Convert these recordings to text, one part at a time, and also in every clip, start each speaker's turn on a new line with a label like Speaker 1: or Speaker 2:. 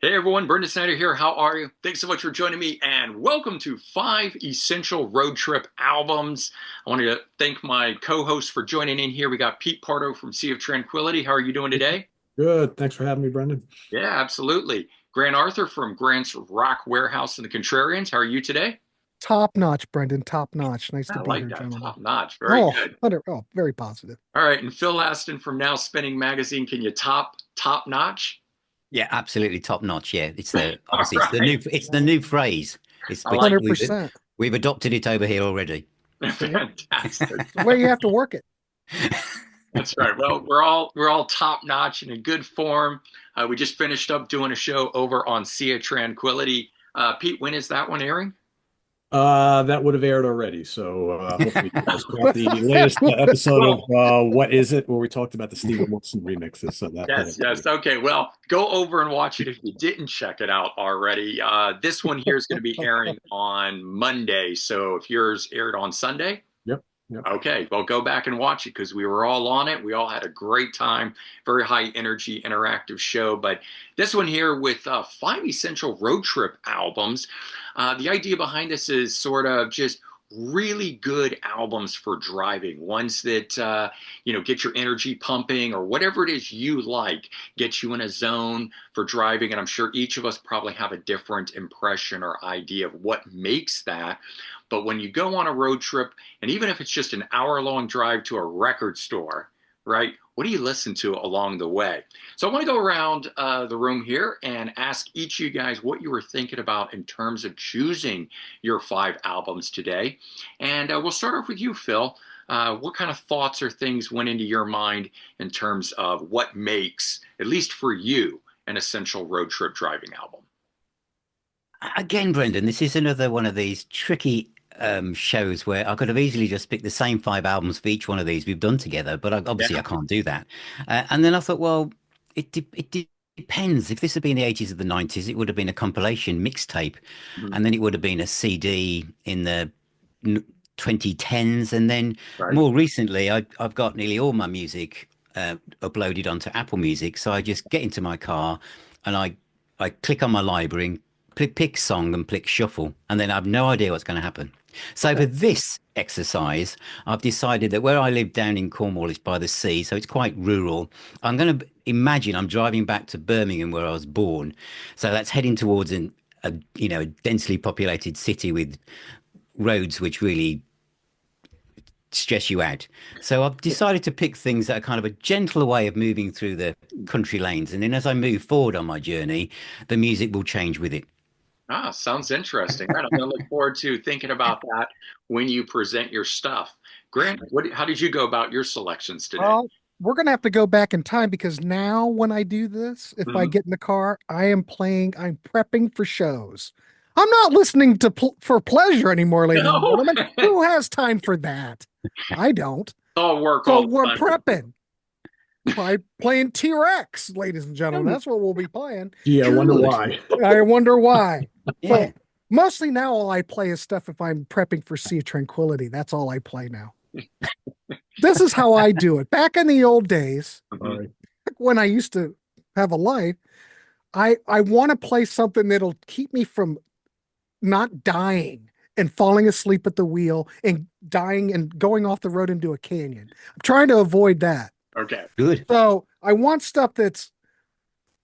Speaker 1: Hey everyone, Brendan Snyder here. How are you? Thanks so much for joining me and welcome to 5 Essential Road Trip Albums. I want to thank my co-host for joining in here. We got Pete Pardo from Sea of Tranquility. How are you doing today?
Speaker 2: Good. Thanks for having me, Brendan.
Speaker 1: Yeah, absolutely. Grant Arthur from Grant's Rock Warehouse and the Contrarians. How are you today?
Speaker 2: Top notch, Brendan. Top notch. Nice
Speaker 1: I
Speaker 2: to be
Speaker 1: like
Speaker 2: here,
Speaker 1: that.
Speaker 2: gentlemen.
Speaker 1: Top notch. Very
Speaker 2: Oh,
Speaker 1: good.
Speaker 2: very positive.
Speaker 1: All right, and Phil Aston from Now Spinning Magazine. Can you top notch?
Speaker 3: Yeah, absolutely top notch. Yeah, it's
Speaker 1: All
Speaker 3: obviously
Speaker 1: right.
Speaker 3: it's the new phrase. It's
Speaker 1: I
Speaker 3: which
Speaker 1: like
Speaker 2: 100%.
Speaker 3: we've adopted it over here already.
Speaker 1: it.
Speaker 2: See?
Speaker 1: Fantastic.
Speaker 2: The way you have to work it.
Speaker 1: That's right. Well, we're all top notch and in good form. We just finished up doing a show over on Sea of Tranquility. Pete, when is that one airing?
Speaker 2: That would have aired already. So hopefully you guys caught the latest episode of
Speaker 1: Well,
Speaker 2: What Is It, where we talked about the Steve Wilson remixes. So that
Speaker 1: yes, yes. Okay. Well, go over and watch it if you didn't check it out already. This one here is going to be airing on Monday. So if yours aired on Sunday,
Speaker 2: Yep. Yep.
Speaker 1: okay, well, go back and watch it because we were all on it. We all had a great time. Very high energy, interactive show. But this one here with 5 Essential Road Trip Albums, the idea behind this is sort of just really good albums for driving, ones that get your energy pumping or whatever it is you like, get you in a zone for driving. And I'm sure each of us probably have a different impression or idea of what makes that. But when you go on a road trip, and even if it's just an hour-long drive to a record store, right? What do you listen to along the way? So I want to go around the room here and ask each of you guys what you were thinking about in terms of choosing your 5 albums today. And we'll start off with you, Phil. What kind of thoughts or things went into your mind in terms of what makes, at least for you, an essential road trip driving album?
Speaker 3: Again, Brendan, this is another one of these tricky shows where I could have easily just picked the same 5 albums for each one of these we've done together, but obviously
Speaker 1: Yeah.
Speaker 3: I can't do that. And then I thought, well, it depends. If this had been the 80s or the 90s, it would have been a compilation mixtape,
Speaker 1: Mhm.
Speaker 3: and then it would have been a CD in the 2010s, and then
Speaker 1: Right.
Speaker 3: more recently, I've got nearly all my music uploaded onto Apple Music. So I just get into my car and I click on my library and pick song and click shuffle, and then I have no idea what's going to happen. So
Speaker 2: Okay.
Speaker 3: for this exercise, I've decided that where I live down in Cornwall is by the sea, so it's quite rural. I'm going to imagine I'm driving back to Birmingham where I was born. So that's heading towards a densely populated city with roads which really stress you out. So I've decided to pick things that are kind of a gentler way of moving through the country lanes. And then as I move forward on my journey, the music will change with it.
Speaker 1: Ah, sounds interesting. Right, I'm going to look forward to thinking about that when you present your stuff. Grant, how did you go about your selections today?
Speaker 2: Well, we're gonna have to go back in time because now when I do this, if I
Speaker 1: Mhm.
Speaker 2: get in the car, I'm prepping for shows. I'm not listening to for pleasure anymore, ladies and
Speaker 1: No,
Speaker 2: gentlemen. Who has time for that? I don't.
Speaker 1: all work
Speaker 2: So
Speaker 1: all
Speaker 2: we're
Speaker 1: the time.
Speaker 2: prepping. By playing T-Rex, ladies and gentlemen. That's what we'll be playing.
Speaker 1: It's
Speaker 2: Gee, I wonder
Speaker 1: good.
Speaker 2: why. I wonder why.
Speaker 3: Yeah.
Speaker 2: So mostly now all I play is stuff if I'm prepping for Sea of Tranquility. That's all I play now. This is how I do it. Back in the old days,
Speaker 1: Mhm.
Speaker 2: when I used to have a life, I want to play something that'll keep me from not dying and falling asleep at the wheel and dying and going off the road into a canyon. I'm trying to avoid that.
Speaker 1: Okay.
Speaker 3: Good.
Speaker 2: So I want stuff that's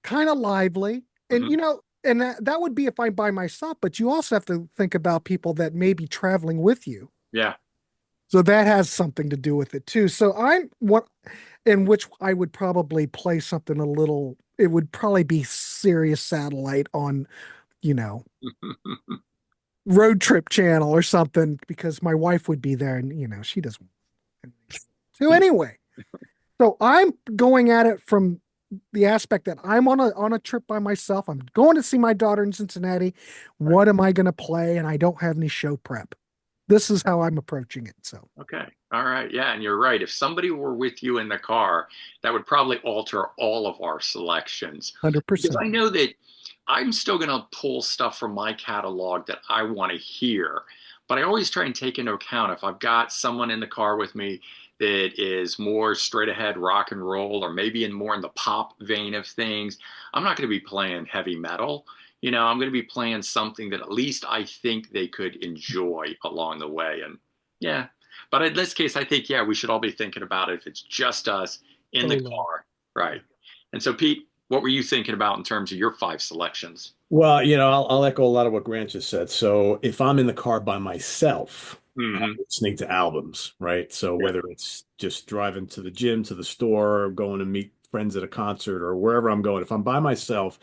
Speaker 2: kind of lively. And
Speaker 1: Mhm.
Speaker 2: and that would be if I'm by myself, but you also have to think about people that may be traveling with you.
Speaker 1: Yeah.
Speaker 2: So that has something to do with it too. So I'm what in which I would probably play something a little, it would probably be Sirius Satellite on, you know, road trip channel or something because my wife would be there and she doesn't. So anyway, so I'm going at it from the aspect that I'm on a trip by myself. I'm going to see my daughter in Cincinnati.
Speaker 1: Right.
Speaker 2: What am I going to play? And I don't have any show prep. This is how I'm approaching it. So
Speaker 1: Okay. All right. Yeah, and you're right. If somebody were with you in the car, that would probably alter all of our selections. Because
Speaker 2: 100%.
Speaker 1: I know that I'm still going to pull stuff from my catalog that I want to hear. But I always try and take into account if I've got someone in the car with me that is more straight ahead rock and roll, or maybe in more in the pop vein of things, I'm not going to be playing heavy metal. I'm going to be playing something that at least I think they could enjoy along the way. And yeah, but in this case, I think, yeah, we should all be thinking about it if it's just us in the
Speaker 2: Oh no.
Speaker 1: car. Right. And so, Pete, what were you thinking about in terms of your five selections?
Speaker 4: Well, I'll echo a lot of what Grant just said. So if I'm in the car by myself, I'm
Speaker 1: Hmm.
Speaker 4: listening to albums, right? So
Speaker 1: Yeah.
Speaker 4: whether it's just driving to the gym, to the store, going to meet friends at a concert, or wherever I'm going, if I'm by myself,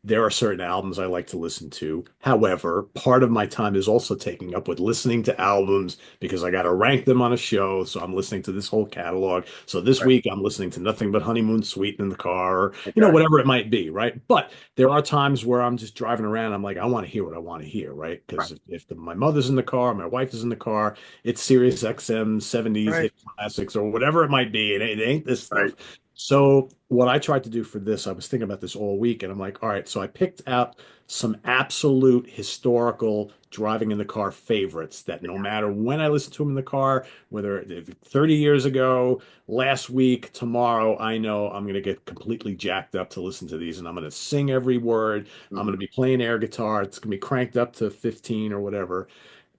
Speaker 4: there are certain albums I like to listen to. However, part of my time is also taking up with listening to albums because I got to rank them on a show. So I'm listening to this whole catalog. So this
Speaker 1: Right.
Speaker 4: week I'm listening to Nothing But Honeymoon Suite in the car, or,
Speaker 1: Okay.
Speaker 4: whatever it might be, right? But there are times where I'm just driving around. I'm like, I want to hear what I want to hear, right?
Speaker 1: Right.
Speaker 4: Because if my mother's in the car, my wife is in the car, it's Sirius XM 70s
Speaker 2: Right.
Speaker 4: hit classics or whatever it might be. It ain't this
Speaker 1: Right.
Speaker 4: stuff. So what I tried to do for this, I was thinking about this all week, and I'm like, all right, so I picked out some absolute historical driving in the car favorites that no matter when I listen to them in the car, whether 30 years ago, last week, tomorrow, I know I'm going to get completely jacked up to listen to these, and I'm going to sing every word. I'm going
Speaker 1: Mhm.
Speaker 4: to be playing air guitar. It's going to be cranked up to 15 or whatever.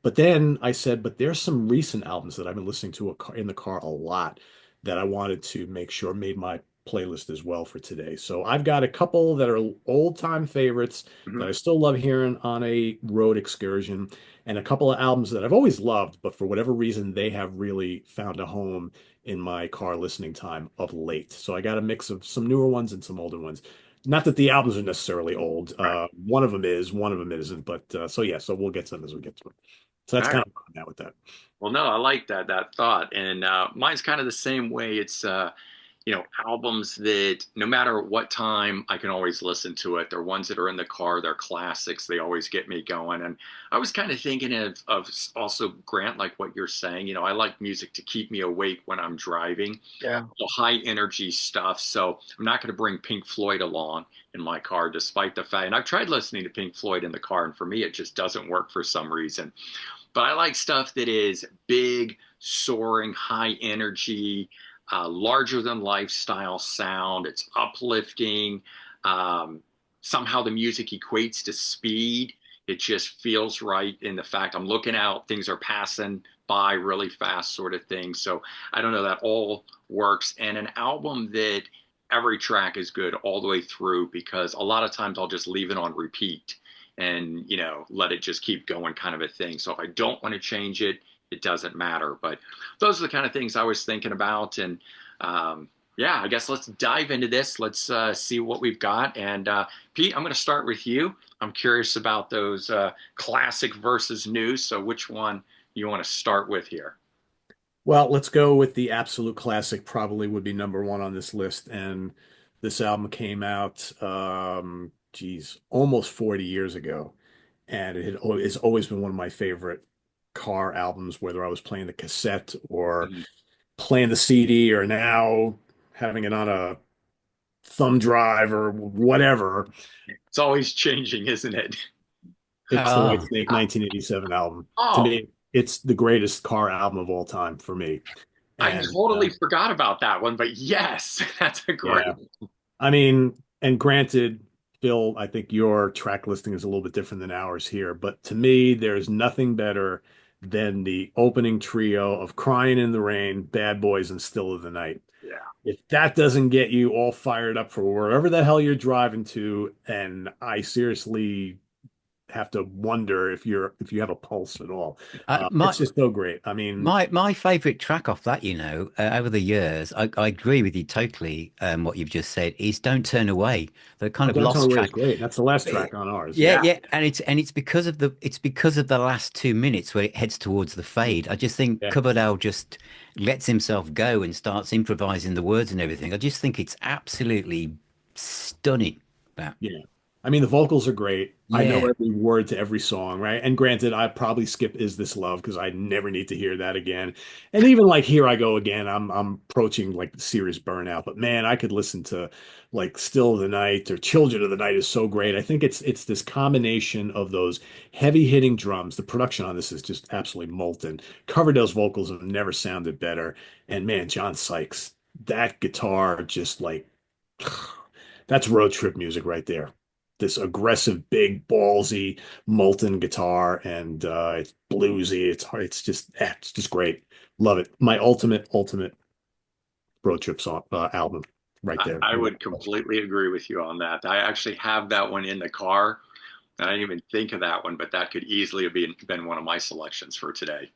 Speaker 4: But then I said, but there's some recent albums that I've been listening to in the car a lot that I wanted to make sure made my playlist as well for today. So I've got a couple that are old time favorites that
Speaker 1: Mhm.
Speaker 4: I still love hearing on a road excursion, and a couple of albums that I've always loved, but for whatever reason, they have really found a home in my car listening time of late. So I got a mix of some newer ones and some older ones. Not that the albums are necessarily old.
Speaker 1: Right.
Speaker 4: One of them is, one of them isn't. But so yeah, so we'll get to them as we get to them. So
Speaker 1: All
Speaker 4: that's
Speaker 1: right.
Speaker 4: kind of where I'm at with that.
Speaker 1: Well, no, I like that thought, and mine's kind of the same way. It's albums that no matter what time I can always listen to it. They're ones that are in the car. They're classics. They always get me going. And I was kind of thinking of also Grant, like what you're saying. I like music to keep me awake when I'm driving.
Speaker 2: Yeah.
Speaker 1: So high energy stuff. So I'm not going to bring Pink Floyd along in my car, despite the fact. And I've tried listening to Pink Floyd in the car, and for me, it just doesn't work for some reason. But I like stuff that is big, soaring, high energy, larger than lifestyle sound. It's uplifting. Um, Somehow the music equates to speed. It just feels right in the fact I'm looking out, things are passing by really fast, sort of thing. So I don't know, that all works. And an album that every track is good all the way through, because a lot of times I'll just leave it on repeat and let it just keep going, kind of a thing. So if I don't want to change it, it doesn't matter. But those are the kind of things I was thinking about. And yeah, I guess let's dive into this. Let's see what we've got. And Pete, I'm going to start with you. I'm curious about those classic versus new. So which one you want to start with here?
Speaker 4: Well, let's go with the absolute classic, probably would be number one on this list. And this album came out, geez, almost 40 years ago. And it's always been one of my favorite car albums, whether I was playing the cassette or
Speaker 1: Mhm.
Speaker 4: playing the CD or now having it on a thumb drive or whatever.
Speaker 1: It's always changing, isn't it?
Speaker 4: It's the
Speaker 3: Oh,
Speaker 4: Whitesnake 1987 album. To
Speaker 1: Oh,
Speaker 4: me, it's the greatest car album of all time for me.
Speaker 1: I
Speaker 4: And
Speaker 1: totally forgot about that one. But yes, that's a great.
Speaker 4: yeah, I mean, and granted, Phil, I think your track listing is a little bit different than ours here, but to me, there's nothing better than the opening trio of Crying in the Rain, Bad Boys, and Still of the Night.
Speaker 1: Yeah.
Speaker 4: If that doesn't get you all fired up for wherever the hell you're driving to, and I seriously have to wonder if you have a pulse at all.
Speaker 3: my
Speaker 4: It's just so great. I mean,
Speaker 3: my favorite track off that, over the years, I agree with you totally. What you've just said is "Don't Turn Away," the kind
Speaker 4: oh,
Speaker 3: of
Speaker 4: Downtown
Speaker 3: lost
Speaker 4: Way is
Speaker 3: track.
Speaker 4: great. That's the last
Speaker 3: Eh,
Speaker 4: track on ours.
Speaker 3: Yeah,
Speaker 4: Yeah.
Speaker 1: Yeah.
Speaker 3: yeah, and it's because of the last 2 minutes where it heads towards the fade. I just think
Speaker 4: Yeah.
Speaker 3: Coverdale just lets himself go and starts improvising the words and everything. I just think it's absolutely stunning. That.
Speaker 4: Yeah. I mean, the vocals are great. I know
Speaker 3: Yeah.
Speaker 4: every word to every song, right? And granted, I probably skip "Is This Love" because I never need to hear that again. And even like "Here I Go Again," I'm approaching like serious burnout. But man, I could listen to like "Still of the Night" or "Children of the Night" is so great. I think it's this combination of those heavy hitting drums. The production on this is just absolutely molten. Coverdale's vocals have never sounded better. And man, John Sykes, that guitar just like that's road trip music right there. This aggressive, big, ballsy, molten guitar, and it's bluesy. It's hard. It's just great. Love it. My ultimate road trip song album right there.
Speaker 1: I would completely agree with you on that. I actually have that one in the car. I didn't even think of that one, but that could easily have been one of my selections for today.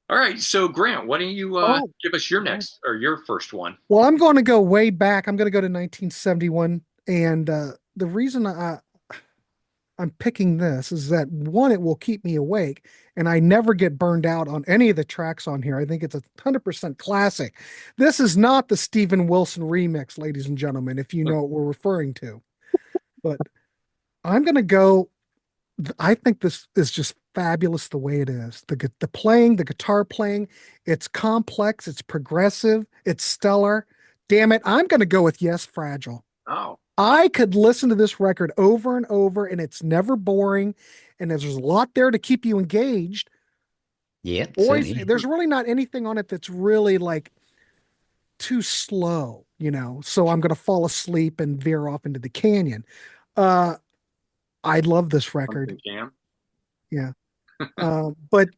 Speaker 1: All right, so Grant, why don't you
Speaker 2: Oh,
Speaker 1: give us your
Speaker 2: oh.
Speaker 1: next or your first one?
Speaker 2: Well, I'm going to go way back. I'm going to go to 1971, and the reason I'm picking this is that one, it will keep me awake, and I never get burned out on any of the tracks on here. I think it's 100% classic. This is not the Steven Wilson remix, ladies and gentlemen, if you know what we're referring to. But I'm going to go. I think this is just fabulous the way it is. The playing, the guitar playing, it's complex, it's progressive, it's stellar. Damn it, I'm going to go with Yes, Fragile.
Speaker 1: Oh,
Speaker 2: I could listen to this record over and over, and it's never boring. And there's a lot there to keep you engaged.
Speaker 3: Yeah,
Speaker 2: Boys,
Speaker 3: certainly.
Speaker 2: there's really not anything on it that's really like too slow, So I'm gonna fall asleep and veer off into the canyon. Uh, I love this record.
Speaker 1: something Cam.
Speaker 2: Yeah. But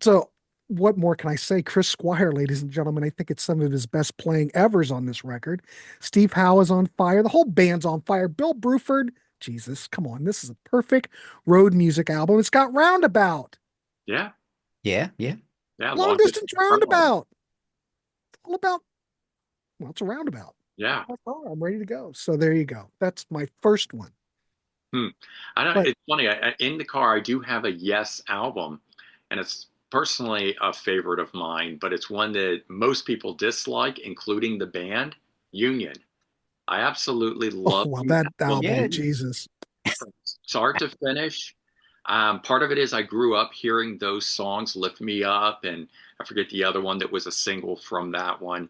Speaker 2: so what more can I say? Chris Squire, ladies and gentlemen, I think it's some of his best playing evers on this record. Steve Howe is on fire. The whole band's on fire. Bill Bruford, Jesus, come on. This is a perfect road music album. It's got Roundabout,
Speaker 1: Yeah,
Speaker 3: Yeah, yeah.
Speaker 1: yeah,
Speaker 2: long
Speaker 1: long
Speaker 2: distance
Speaker 1: distance travel.
Speaker 2: roundabout. It's all about, well, it's a roundabout.
Speaker 1: Yeah.
Speaker 2: Oh, I'm ready to go. So there you go. That's my first one.
Speaker 1: Hmm. I don't.
Speaker 2: But
Speaker 1: It's funny. In the car, I do have a Yes album, and it's personally a favorite of mine. But it's one that most people dislike, including the band Union. I absolutely
Speaker 2: oh
Speaker 1: love
Speaker 2: well,
Speaker 1: the
Speaker 2: that
Speaker 1: album
Speaker 3: Yeah.
Speaker 2: album,
Speaker 1: Union,
Speaker 2: Jesus.
Speaker 1: start to finish. Part of it is I grew up hearing those songs, "Lift Me Up," and I forget the other one that was a single from that one.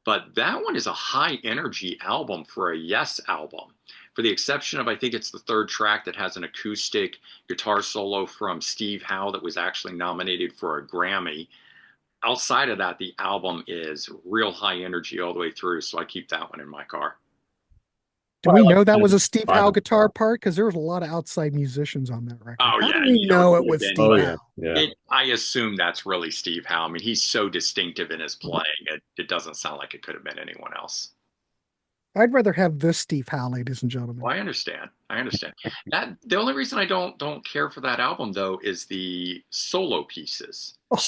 Speaker 1: But that one is a high energy album for a Yes album. For the exception of, I think it's the third track that has an acoustic guitar solo from Steve Howe that was actually nominated for a Grammy. Outside of that, the album is real high energy all the way through. So I keep that one in my car.
Speaker 2: Do
Speaker 4: Well, I
Speaker 2: we
Speaker 4: like
Speaker 2: know that
Speaker 4: kind of
Speaker 2: was
Speaker 4: the
Speaker 2: a Steve
Speaker 4: vibe
Speaker 2: Howe
Speaker 4: of the
Speaker 2: guitar
Speaker 4: song.
Speaker 2: part? Because there was a lot of outside musicians on that record.
Speaker 1: Oh,
Speaker 2: How do
Speaker 1: yeah.
Speaker 2: we
Speaker 1: You know, it
Speaker 2: know it
Speaker 1: could have
Speaker 2: was
Speaker 1: been.
Speaker 2: Steve
Speaker 4: Oh yeah,
Speaker 2: Howe?
Speaker 4: yeah.
Speaker 1: I assume that's really Steve Howe. I mean, he's so distinctive in his playing. It doesn't sound like it could have been anyone else.
Speaker 2: I'd rather have this Steve Howe, ladies and gentlemen.
Speaker 1: Well, I understand. I understand. That the only reason I don't care for that album though is the solo pieces.
Speaker 2: Oh,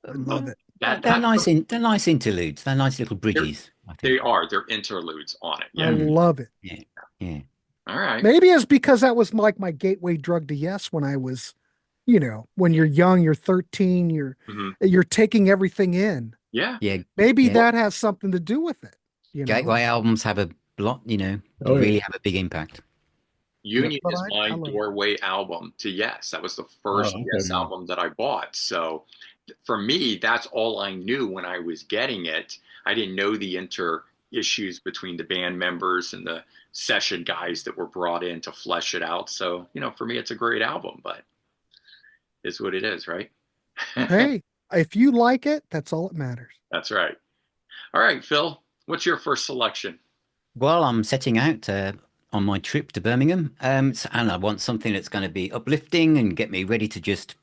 Speaker 2: I love
Speaker 3: Well,
Speaker 2: it.
Speaker 1: That
Speaker 3: they're
Speaker 1: that
Speaker 3: they're nice interludes. They're nice little
Speaker 1: they're,
Speaker 3: bridges, I
Speaker 1: they
Speaker 3: think.
Speaker 1: are they're interludes on it.
Speaker 2: I
Speaker 1: Yeah.
Speaker 3: Mm,
Speaker 2: love it.
Speaker 3: yeah, yeah.
Speaker 1: All right.
Speaker 2: Maybe it's because that was like my gateway drug to yes when I was, when you're young, you're 13,
Speaker 1: Hmm.
Speaker 2: you're taking everything in.
Speaker 1: Yeah.
Speaker 3: Yeah,
Speaker 2: Maybe
Speaker 3: yeah.
Speaker 2: that has something to do with it.
Speaker 3: Gateway albums have a lot,
Speaker 4: Oh yeah.
Speaker 3: really have a big impact.
Speaker 2: Yep,
Speaker 1: Union
Speaker 2: but
Speaker 1: is
Speaker 2: I
Speaker 1: my
Speaker 2: love it.
Speaker 1: doorway album to Yes. That was the
Speaker 4: Oh,
Speaker 1: first
Speaker 4: okay,
Speaker 1: Yes
Speaker 4: man.
Speaker 1: album that I bought. So for me, that's all I knew when I was getting it. I didn't know the inter issues between the band members and the session guys that were brought in to flesh it out. So, for me, it's a great album, but it's what it is, right?
Speaker 2: Hey, if you like it, that's all that matters.
Speaker 1: That's right. All right, Phil, what's your first selection?
Speaker 3: Well, I'm setting out on my trip to Birmingham, and I want something that's going to be uplifting and get me ready to just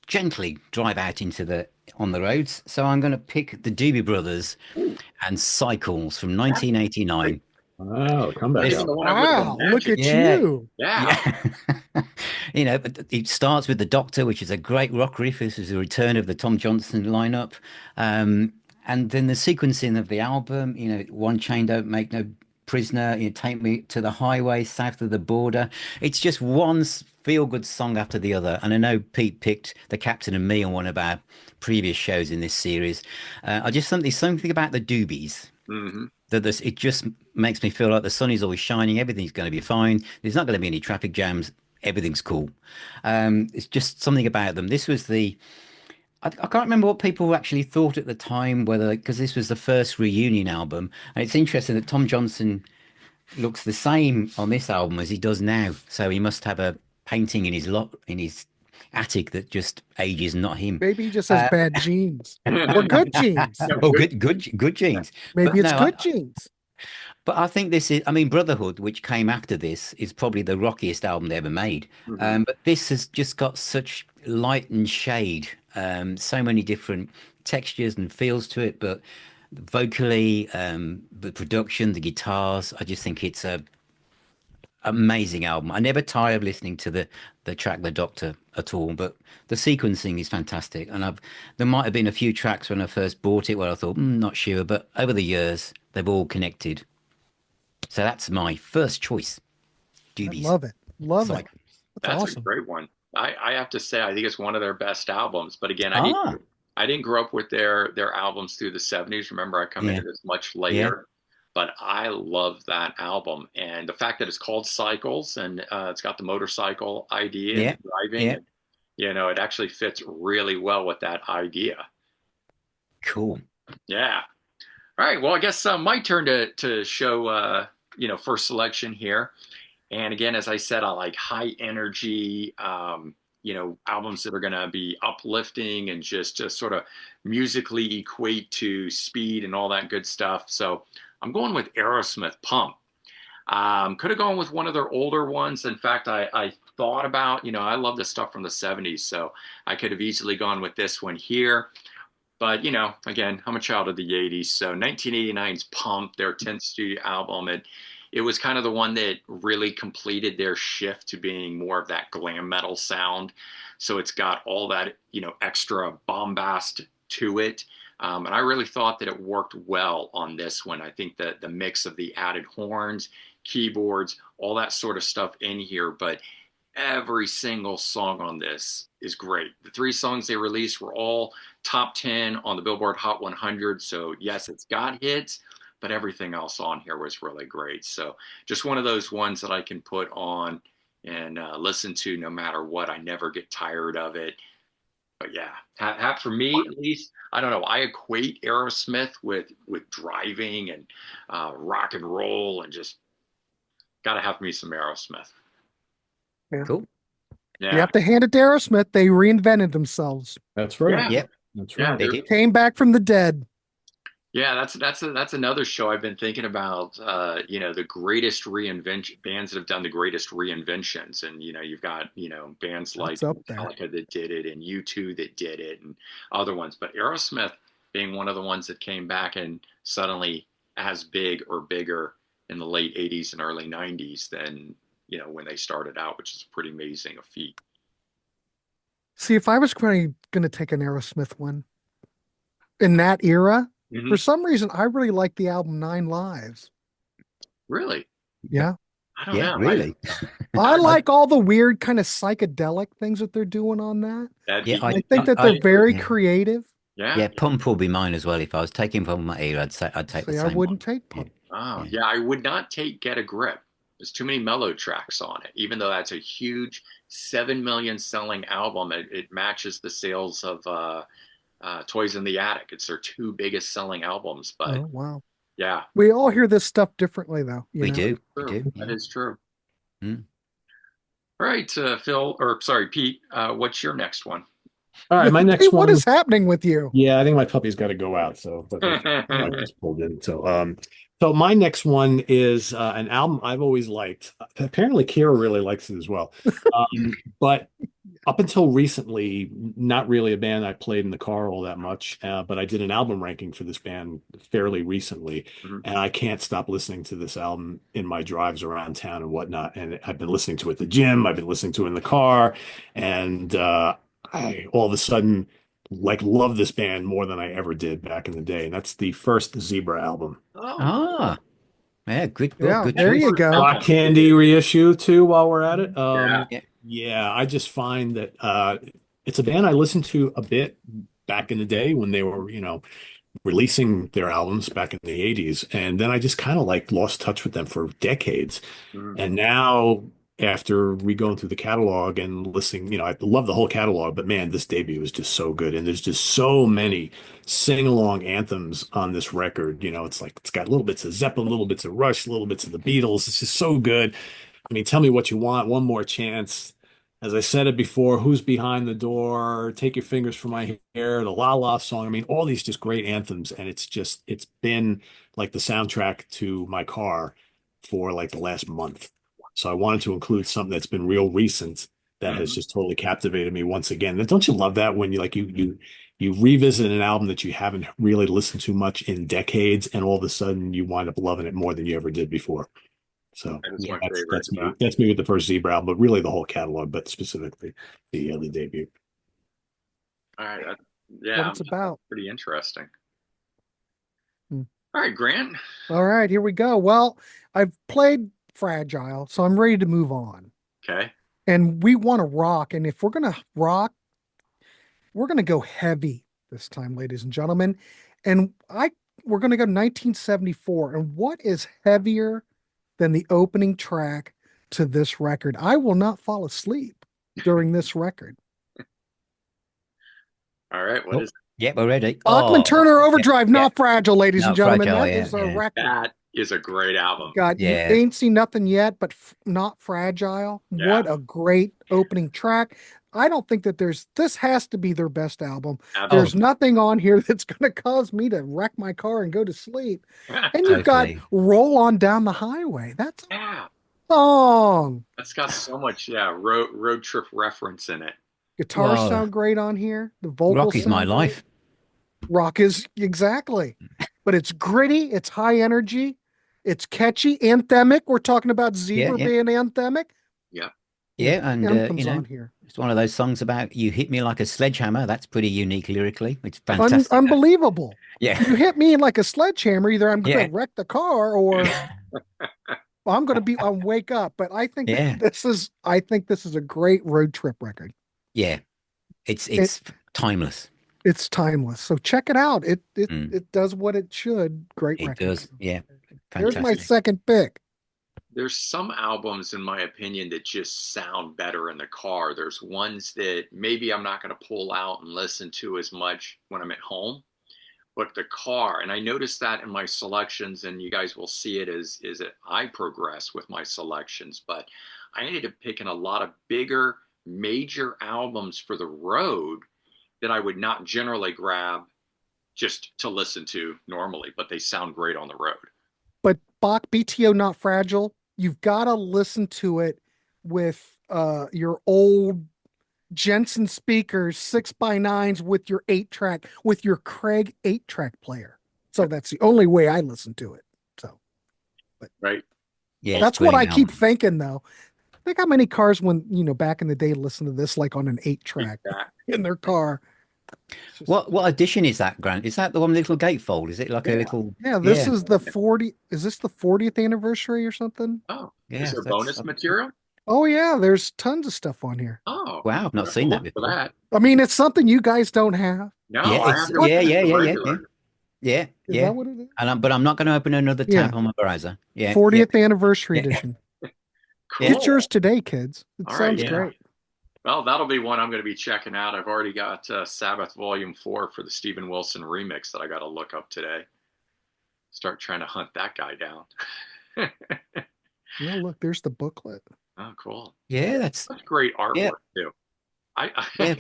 Speaker 3: gently drive out into the on the roads. So I'm going to pick the Doobie Brothers
Speaker 1: Ooh,
Speaker 3: and Cycles from
Speaker 1: that's great.
Speaker 3: 1989.
Speaker 4: Oh, comeback
Speaker 1: Maybe
Speaker 3: This,
Speaker 1: the
Speaker 4: album.
Speaker 1: one I would have
Speaker 2: Wow, look
Speaker 1: imagined.
Speaker 2: at
Speaker 3: yeah,
Speaker 2: you.
Speaker 1: Yeah.
Speaker 3: yeah. It starts with the Doctor, which is a great rock riff. This is a return of the Tom Johnson lineup. Um, and then the sequencing of the album, One Chain Don't Make No Prisoner, Take Me to the Highway, South of the Border. It's just one feel-good song after the other. And I know Pete picked The Captain and Me on one of our previous shows in this series. I just think there's something about the Doobies.
Speaker 1: Hmm.
Speaker 3: That this it just makes me feel like the sun is always shining, everything's going to be fine. There's not going to be any traffic jams. Everything's cool. It's just something about them. This was the I can't remember what people actually thought at the time, whether because this was the first reunion album, and it's interesting that Tom Johnson looks the same on this album as he does now. So he must have a painting in his lot in his attic that just ages not him.
Speaker 2: Maybe he just has
Speaker 3: Uh,
Speaker 2: bad genes or good genes.
Speaker 1: Yeah,
Speaker 3: oh,
Speaker 1: good.
Speaker 3: good genes.
Speaker 2: Maybe
Speaker 3: But
Speaker 2: it's
Speaker 3: no,
Speaker 2: good genes.
Speaker 3: but I think this is. I mean, Brotherhood, which came after this, is probably the rockiest album they ever made.
Speaker 1: Hmm.
Speaker 3: But this has just got such light and shade, so many different textures and feels to it. But vocally, the production, the guitars, I just think it's a amazing album. I never tire of listening to the track The Doctor at all, but the sequencing is fantastic. And I've there might have been a few tracks when I first bought it where I thought, not sure, but over the years they've all connected. So that's my first choice.
Speaker 2: I
Speaker 3: Doobies.
Speaker 2: love it. Love it.
Speaker 3: Psych.
Speaker 2: That's
Speaker 1: That's a
Speaker 2: awesome.
Speaker 1: great one. I have to say, I think it's one of their best albums. But again,
Speaker 3: Ah,
Speaker 1: I didn't grow up with their albums through the 70s. Remember, I come
Speaker 3: yeah,
Speaker 1: into this much
Speaker 3: yeah,
Speaker 1: later. But I love that album. And the fact that it's called Cycles and it's got the motorcycle idea and
Speaker 3: yeah,
Speaker 1: the driving,
Speaker 3: yeah.
Speaker 1: and it actually fits really well with that idea.
Speaker 3: Cool.
Speaker 1: Yeah. All right. Well, I guess my turn to show first selection here. And again, as I said, I like high energy, albums that are going to be uplifting and just sort of musically equate to speed and all that good stuff. So I'm going with Aerosmith Pump. Could have gone with one of their older ones. In fact, I thought about, I love the stuff from the 70s. So I could have easily gone with this one here. But, again, I'm a child of the 80s. So 1989's Pump, their 10th studio album, it was kind of the one that really completed their shift to being more of that glam metal sound. So it's got all that, extra bombast to it. And I really thought that it worked well on this one. I think that the mix of the added horns, keyboards, all that sort of stuff in here, but every single song on this is great. The three songs they released were all top 10 on the Billboard Hot 100. So, yes, it's got hits, but everything else on here was really great. So, just one of those ones that I can put on and listen to no matter what. I never get tired of it. But yeah, for me at least, I don't know. I equate Aerosmith with driving and rock and roll, and just got to have me some Aerosmith.
Speaker 2: Yeah.
Speaker 3: Cool.
Speaker 2: You
Speaker 1: Yeah,
Speaker 2: have to hand it to Aerosmith. They reinvented themselves.
Speaker 4: That's right.
Speaker 1: yeah,
Speaker 3: Yep,
Speaker 4: That's
Speaker 1: yeah.
Speaker 4: right.
Speaker 3: they did.
Speaker 2: Came back from the dead.
Speaker 1: Yeah, that's another show I've been thinking about. The greatest reinvention bands that have done the greatest reinventions, and you've got bands like
Speaker 2: That's up there.
Speaker 1: Metallica that did it, and U2 that did it, and other ones. But Aerosmith being one of the ones that came back and suddenly as big or bigger in the late '80s and early '90s than when they started out, which is pretty amazing a feat.
Speaker 2: See, if I was going to take an Aerosmith one in that era,
Speaker 1: Hmm.
Speaker 2: for some reason, I really like the album Nine Lives.
Speaker 1: Really?
Speaker 2: Yeah.
Speaker 1: I don't
Speaker 3: Yeah,
Speaker 1: know.
Speaker 3: really.
Speaker 2: I like all the weird kind of psychedelic things that they're doing on that.
Speaker 1: That
Speaker 3: Yeah,
Speaker 2: I think that they're very
Speaker 3: yeah,
Speaker 2: creative.
Speaker 1: yeah.
Speaker 3: yeah. Pump will be mine as well. If I was taking from my era, I'd take the
Speaker 2: See, I
Speaker 3: same one.
Speaker 2: wouldn't take
Speaker 3: Yeah,
Speaker 2: Pump.
Speaker 1: Oh,
Speaker 3: yeah.
Speaker 1: yeah, I would not take Get a Grip. There's too many mellow tracks on it. Even though that's a huge 7 million selling album, it matches the sales of Toys in the Attic. It's their two biggest selling albums. But
Speaker 2: Oh, wow.
Speaker 1: yeah,
Speaker 2: We all hear this stuff differently, though,
Speaker 3: We
Speaker 1: that is
Speaker 3: do. We
Speaker 1: true.
Speaker 3: do.
Speaker 1: That
Speaker 3: Yeah.
Speaker 1: is true.
Speaker 3: Mm.
Speaker 1: All right, Phil, or sorry, Pete, what's your next one?
Speaker 4: All right, my
Speaker 2: Hey,
Speaker 4: next
Speaker 2: what
Speaker 4: one.
Speaker 2: is happening with you?
Speaker 4: Yeah, I think my puppy's got to go out, so but I just pulled in. So my next one is an album I've always liked. Apparently, Kira really likes it as well. But up until recently, not really a band I played in the car all that much. But I did an album ranking for this band fairly recently,
Speaker 1: Mhm.
Speaker 4: and I can't stop listening to this album in my drives around town and whatnot. And I've been listening to it at the gym. I've been listening to it in the car, and I all of a sudden like love this band more than I ever did back in the day. And that's the first Zebra album.
Speaker 1: Oh,
Speaker 3: Ah, yeah. Good. Well,
Speaker 2: Yeah,
Speaker 3: good
Speaker 2: there
Speaker 3: choice.
Speaker 2: you go.
Speaker 4: Rock Candy reissue too while we're at it.
Speaker 1: yeah.
Speaker 3: Yeah.
Speaker 4: Yeah, I just find that, it's a band I listened to a bit back in the day when they were, you know, releasing their albums back in the 80s. And then I just kind of like lost touch with them for decades.
Speaker 1: Mm.
Speaker 4: And now, after we going through the catalog and listening, I love the whole catalog, but man, this debut is just so good. And there's just so many sing-along anthems on this record. It's like it's got little bits of Zeppelin, little bits of Rush, little bits of the Beatles. It's just so good. I mean, tell me what you want, one more chance. As I said it before, Who's Behind the Door, Take Your Fingers from My Hair, the La La song. I mean, all these just great anthems. And it's been like the soundtrack to my car for like the last month. So I wanted to include something that's been real recent that has
Speaker 1: Mhm.
Speaker 4: just totally captivated me once again. And don't you love that when you revisit an album that you haven't really listened to much in decades, and all of a sudden you wind up loving it more than you ever did before. So
Speaker 1: That is
Speaker 3: Yeah.
Speaker 1: my
Speaker 4: that's
Speaker 1: favorite.
Speaker 4: that's me. That's me with the first Zebra album, but really the whole catalog, but specifically the debut.
Speaker 1: All right.
Speaker 2: What
Speaker 1: Yeah,
Speaker 2: it's about.
Speaker 1: pretty interesting.
Speaker 2: Hmm.
Speaker 1: All right, Grant.
Speaker 2: All right, here we go. Well, I've played Fragile, so I'm ready to move on.
Speaker 1: Okay.
Speaker 2: And we want to rock. And if we're going to rock, we're going to go heavy this time, ladies and gentlemen. And we're going to go 1974. And what is heavier than the opening track to this record? I will not fall asleep during this record.
Speaker 1: All right. What
Speaker 3: Oh,
Speaker 1: is
Speaker 3: yeah, we're ready.
Speaker 2: Bachman
Speaker 3: Oh,
Speaker 2: Turner
Speaker 3: yeah,
Speaker 2: Overdrive,
Speaker 3: yeah.
Speaker 2: Not Fragile, ladies and
Speaker 3: Not
Speaker 2: gentlemen.
Speaker 3: fragile.
Speaker 2: That
Speaker 3: Yeah,
Speaker 2: is our
Speaker 3: yeah,
Speaker 2: record.
Speaker 1: that? Is a great album.
Speaker 2: God, you
Speaker 3: yeah.
Speaker 2: ain't seen nothing yet, but Not Fragile.
Speaker 1: Yeah,
Speaker 2: What a great opening track. I don't think that this has to be their best album.
Speaker 3: Oh,
Speaker 2: There's
Speaker 1: absolutely.
Speaker 2: nothing on here that's going to cause me to wreck my car and go to sleep. And you've got
Speaker 3: totally.
Speaker 2: Roll On Down the Highway. That's
Speaker 1: Yeah,
Speaker 2: a song.
Speaker 1: that's got so much road trip reference in it.
Speaker 2: Guitars
Speaker 3: Well,
Speaker 2: sound great on here. The vocals
Speaker 3: rock is my
Speaker 2: sound great.
Speaker 3: life.
Speaker 2: Rock is exactly, but it's gritty, it's high energy, it's catchy, anthemic. We're talking about
Speaker 3: Yeah,
Speaker 2: Zebra
Speaker 3: yeah,
Speaker 2: being anthemic.
Speaker 1: Yeah,
Speaker 2: Yeah,
Speaker 3: yeah. And,
Speaker 2: anthems on here.
Speaker 3: it's one of those songs about you hit me like a sledgehammer. That's pretty unique lyrically. It's fantastic.
Speaker 2: Unbelievable.
Speaker 3: Yeah,
Speaker 2: You hit me like a sledgehammer. Either I'm going
Speaker 3: yeah,
Speaker 2: to wreck the car or I'm going to wake up. But
Speaker 3: yeah,
Speaker 2: I think this is a great road trip record.
Speaker 3: yeah.
Speaker 2: It,
Speaker 3: It's timeless.
Speaker 2: it's timeless. So check it out.
Speaker 3: Mm,
Speaker 2: it does what it should. Great
Speaker 3: it
Speaker 2: record.
Speaker 3: does. Yeah,
Speaker 2: There's my
Speaker 3: fantastic.
Speaker 2: second pick.
Speaker 1: there's some albums, in my opinion, that just sound better in the car. There's ones that maybe I'm not going to pull out and listen to as much when I'm at home, but the car, and I noticed that in my selections, and you guys will see it as I progress with my selections. But I ended up picking a lot of bigger, major albums for the road that I would not generally grab just to listen to normally, but they sound great on the road.
Speaker 2: But Bach BTO Not Fragile, you've got to listen to it with your old Jensen speakers, 6x9s with your 8-track, with your Craig 8-track player. So that's the only way I listen to it. So, but
Speaker 1: Right?
Speaker 3: Yeah, it's
Speaker 2: that's what I
Speaker 3: brilliant
Speaker 2: keep
Speaker 3: album.
Speaker 2: thinking though. Think how many cars when, back in the day listen to this like on an 8-track
Speaker 1: Exactly.
Speaker 2: in their car. It's just,
Speaker 3: What edition is that, Grant? Is that the one with the little gatefold? Is it like a
Speaker 1: Yeah.
Speaker 3: little?
Speaker 2: yeah, this
Speaker 3: Yeah,
Speaker 2: is the 40, is this the 40th anniversary or something?
Speaker 1: Oh, is
Speaker 3: yeah.
Speaker 1: there
Speaker 3: That's
Speaker 1: bonus material?
Speaker 2: Oh yeah, there's tons of stuff on here.
Speaker 1: Oh,
Speaker 3: wow. I've
Speaker 1: I
Speaker 3: not
Speaker 1: have to
Speaker 3: seen that
Speaker 1: look for
Speaker 3: before.
Speaker 1: that.
Speaker 2: I mean, it's something you guys don't have.
Speaker 1: No,
Speaker 3: Yeah,
Speaker 1: I
Speaker 3: it's
Speaker 1: have to
Speaker 2: What?
Speaker 3: yeah,
Speaker 1: get
Speaker 3: yeah,
Speaker 1: the
Speaker 3: yeah, yeah, yeah,
Speaker 1: regular.
Speaker 3: yeah,
Speaker 2: Is
Speaker 3: yeah.
Speaker 2: that what it is?
Speaker 3: But I'm not going to open another
Speaker 2: Yeah.
Speaker 3: tab on my browser. Yeah, yeah,
Speaker 2: 40th anniversary
Speaker 3: yeah,
Speaker 2: edition.
Speaker 3: yeah,
Speaker 2: Get yours
Speaker 1: Cool.
Speaker 2: today, kids. It
Speaker 1: All right,
Speaker 2: sounds
Speaker 1: yeah.
Speaker 2: great.
Speaker 1: Well, that'll be one I'm going to be checking out. I've already got Sabbath Volume 4 for the Stephen Wilson remix that I got to look up today. Start trying to hunt that guy down.
Speaker 2: Yeah, look, there's the booklet.
Speaker 1: Oh, cool.
Speaker 3: yeah.
Speaker 1: Such great
Speaker 3: Yeah,
Speaker 1: artwork, too. I
Speaker 3: yeah.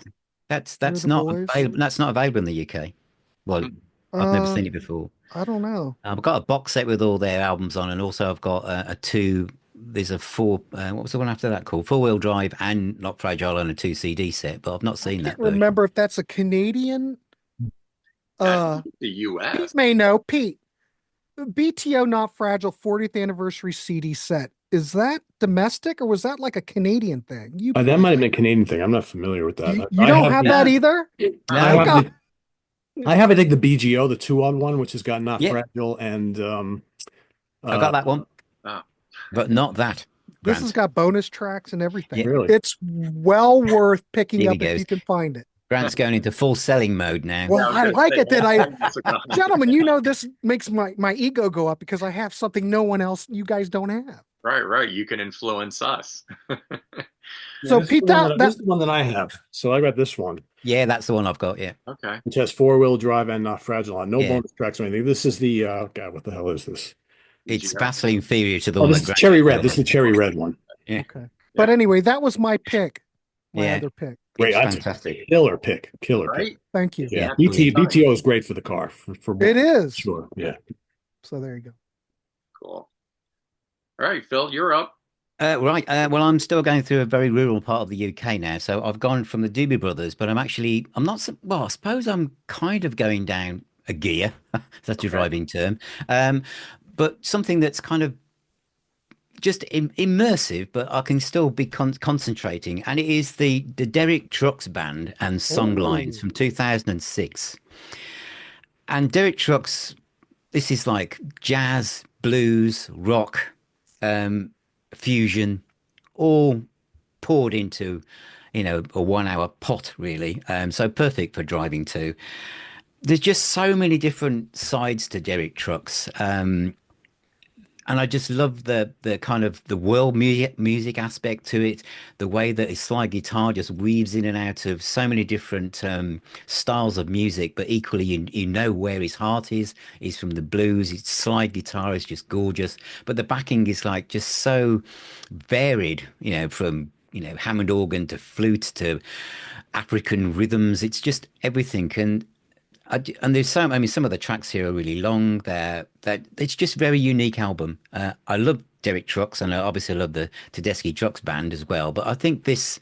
Speaker 3: That's
Speaker 2: Here are
Speaker 3: that's
Speaker 2: the
Speaker 3: not
Speaker 2: boys.
Speaker 3: available. That's not available in the UK. Well, I've never
Speaker 2: Uh,
Speaker 3: seen it before.
Speaker 2: I don't know.
Speaker 3: I've got a box set with all their albums on, and also I've got a two. There's a four. What was the one after that called? Four-wheel drive and Not Fragile and a two CD set, but I've not
Speaker 2: I
Speaker 3: seen
Speaker 2: can't
Speaker 3: that version.
Speaker 2: remember if that's a Canadian.
Speaker 1: think
Speaker 2: Uh,
Speaker 1: it's the US.
Speaker 2: Pete may know. Pete, BTO Not Fragile 40th anniversary CD set. Is that domestic or was that like a Canadian thing?
Speaker 4: That might have been a Canadian thing. I'm not familiar with that.
Speaker 2: You don't have that
Speaker 3: No,
Speaker 2: either?
Speaker 4: I
Speaker 3: no.
Speaker 4: have I have, I think, the BGO, the 2-on-1, which has got Not
Speaker 3: Yeah,
Speaker 4: Fragile and
Speaker 3: I got
Speaker 4: uh
Speaker 3: that one,
Speaker 1: Oh,
Speaker 3: but not that,
Speaker 2: This has
Speaker 3: Grant.
Speaker 2: got bonus tracks and everything.
Speaker 3: Yeah,
Speaker 4: really.
Speaker 2: It's well worth picking
Speaker 3: here he
Speaker 2: up if
Speaker 3: goes.
Speaker 2: you can find it.
Speaker 3: Grant's going into full selling mode now.
Speaker 2: Well,
Speaker 1: I was
Speaker 2: I
Speaker 1: gonna
Speaker 2: like
Speaker 1: say,
Speaker 2: it that
Speaker 1: that's a
Speaker 2: gentlemen, this makes my ego go up because I have something no one else, you guys don't have.
Speaker 1: right, right. You can influence us.
Speaker 4: Yeah,
Speaker 2: So Pete,
Speaker 4: this is the one that I have. So I got this one,
Speaker 3: Yeah, that's the one I've got. Yeah,
Speaker 1: Okay.
Speaker 4: which has four-wheel drive and not fragile on, no
Speaker 3: yeah.
Speaker 4: bonus tracks or anything. This is the God, what the hell is this?
Speaker 1: Did you
Speaker 3: It's
Speaker 1: go?
Speaker 3: vastly inferior to the
Speaker 4: Oh,
Speaker 3: one
Speaker 4: this
Speaker 3: that
Speaker 4: is
Speaker 3: Grant
Speaker 4: cherry
Speaker 3: just
Speaker 4: red.
Speaker 3: showed
Speaker 4: This is the
Speaker 3: us.
Speaker 4: cherry red one.
Speaker 3: Yeah,
Speaker 2: okay.
Speaker 1: Yeah.
Speaker 2: But anyway, that was my pick, my
Speaker 3: yeah.
Speaker 2: other pick.
Speaker 3: It's
Speaker 4: Great. That's
Speaker 3: fantastic.
Speaker 4: killer pick. Killer pick.
Speaker 1: Right?
Speaker 2: Thank you.
Speaker 1: It's an
Speaker 4: Yeah.
Speaker 1: excellent choice.
Speaker 4: BTO is great for the car for
Speaker 2: It is.
Speaker 4: sure. Yeah.
Speaker 2: So there you go.
Speaker 1: Cool. All right, Phil, you're up.
Speaker 3: Right. Well, I'm still going through a very rural part of the UK now. So I've gone from the Doobie Brothers, but I'm not, well, I suppose I'm kind of going down a gear. That's a
Speaker 1: Okay.
Speaker 3: driving term. Um, but something that's kind of just immersive, but I can still be concentrating. And it is the Derek Trucks Band and Songlines
Speaker 2: Oh,
Speaker 3: from 2006. And Derek Trucks, this is like jazz, blues, rock, um, fusion, all poured into, a 1 hour pot, really. So perfect for driving too. There's just so many different sides to Derek Trucks. And I just love the kind of the world music aspect to it, the way that his slide guitar just weaves in and out of so many different styles of music, but equally you know where his heart is. He's from the blues. His slide guitar is just gorgeous, but the backing is like just so varied. From Hammond organ to flute to African rhythms. It's just everything. And there's some. I mean, some of the tracks here are really long. It's just very unique album. I love Derek Trucks, and I obviously love the Tedeschi Trucks band as well. But I think this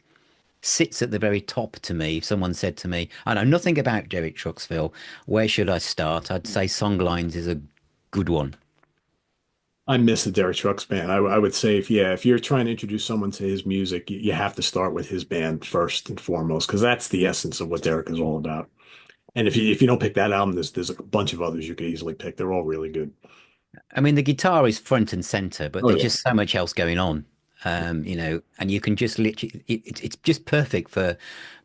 Speaker 3: sits at the very top to me. If someone said to me, "I know nothing about Derek Trucks, Phil. Where should I start?" I'd say Songlines is a good one.
Speaker 4: I miss the Derek Trucks band. I would say if you're trying to introduce someone to his music, you have to start with his band first and foremost, because that's the essence of what Derek is all about. And if you don't pick that album, there's a bunch of others you could easily pick. They're all really good.
Speaker 3: I mean, the guitar is front and center, but
Speaker 4: Oh
Speaker 3: there's
Speaker 4: yeah.
Speaker 3: just so much else going on. And you can just literally, it's just perfect for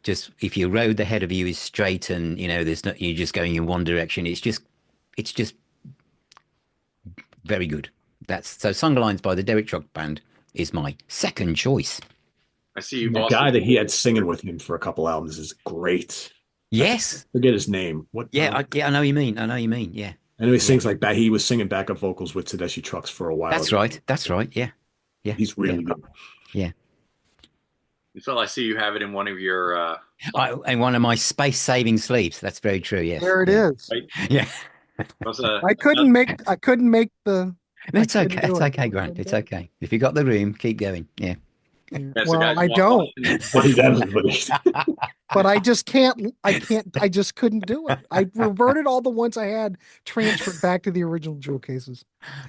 Speaker 3: just if your road ahead of you is straight and, there's not, you're just going in one direction. It's just very good. So Songlines by the Derek Truck Band is my second choice.
Speaker 1: I see
Speaker 4: And
Speaker 1: you've
Speaker 4: that
Speaker 1: also
Speaker 4: guy that he had singing with him for a couple albums is great. I
Speaker 3: Yes.
Speaker 4: forget his name. What?
Speaker 3: Yeah, I know what you mean. I know what you mean. Yeah.
Speaker 4: I know he
Speaker 3: Yeah.
Speaker 4: sings like that. He was singing backup vocals with Tedeschi Trucks for a while
Speaker 3: That's
Speaker 4: ago.
Speaker 3: right. That's right. Yeah. Yeah.
Speaker 4: He's
Speaker 3: Yeah.
Speaker 4: really good.
Speaker 3: Yeah.
Speaker 1: Phil, I see you have it in one of your
Speaker 3: And one of my space saving sleeves. That's very true. Yes.
Speaker 2: there it
Speaker 3: Yeah.
Speaker 2: is.
Speaker 1: right?
Speaker 3: Yeah.
Speaker 1: That's
Speaker 3: No,
Speaker 2: I
Speaker 3: it's
Speaker 2: couldn't
Speaker 3: okay.
Speaker 2: do
Speaker 3: It's
Speaker 2: it.
Speaker 3: okay, Grant. It's okay. If you got the room, keep going. Yeah.
Speaker 2: Yeah.
Speaker 1: That's the
Speaker 2: Well,
Speaker 1: guys
Speaker 2: I don't,
Speaker 4: He does, but he's-
Speaker 2: but I just couldn't do it. I reverted all the ones I had transferred back to the original jewel cases.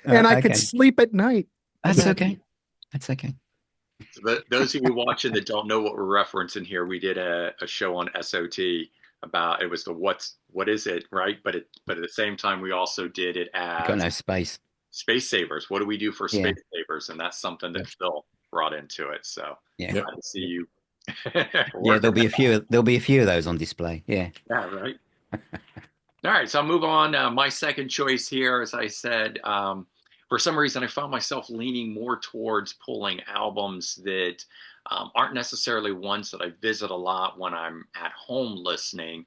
Speaker 2: And I could
Speaker 3: Okay.
Speaker 2: sleep at night.
Speaker 3: That's
Speaker 2: Imagine.
Speaker 3: okay. That's okay.
Speaker 1: those of you watching that don't know what we're referencing here, we did a show on SOT about it was the what is it, right? But at the same time we also did it
Speaker 3: Got
Speaker 1: as
Speaker 3: no space.
Speaker 1: space savers. What do we do for
Speaker 3: Yeah.
Speaker 1: space savers? And that's something
Speaker 4: Yeah.
Speaker 1: that Phil brought into it. So
Speaker 3: Yeah.
Speaker 4: Yep.
Speaker 1: I can see you
Speaker 3: Yeah,
Speaker 1: working.
Speaker 3: there'll be a few of those on display. Yeah.
Speaker 1: Yeah, right. All right, so I'll move on. My second choice here, as I said, for some reason, I found myself leaning more towards pulling albums that aren't necessarily ones that I visit a lot when I'm at home listening.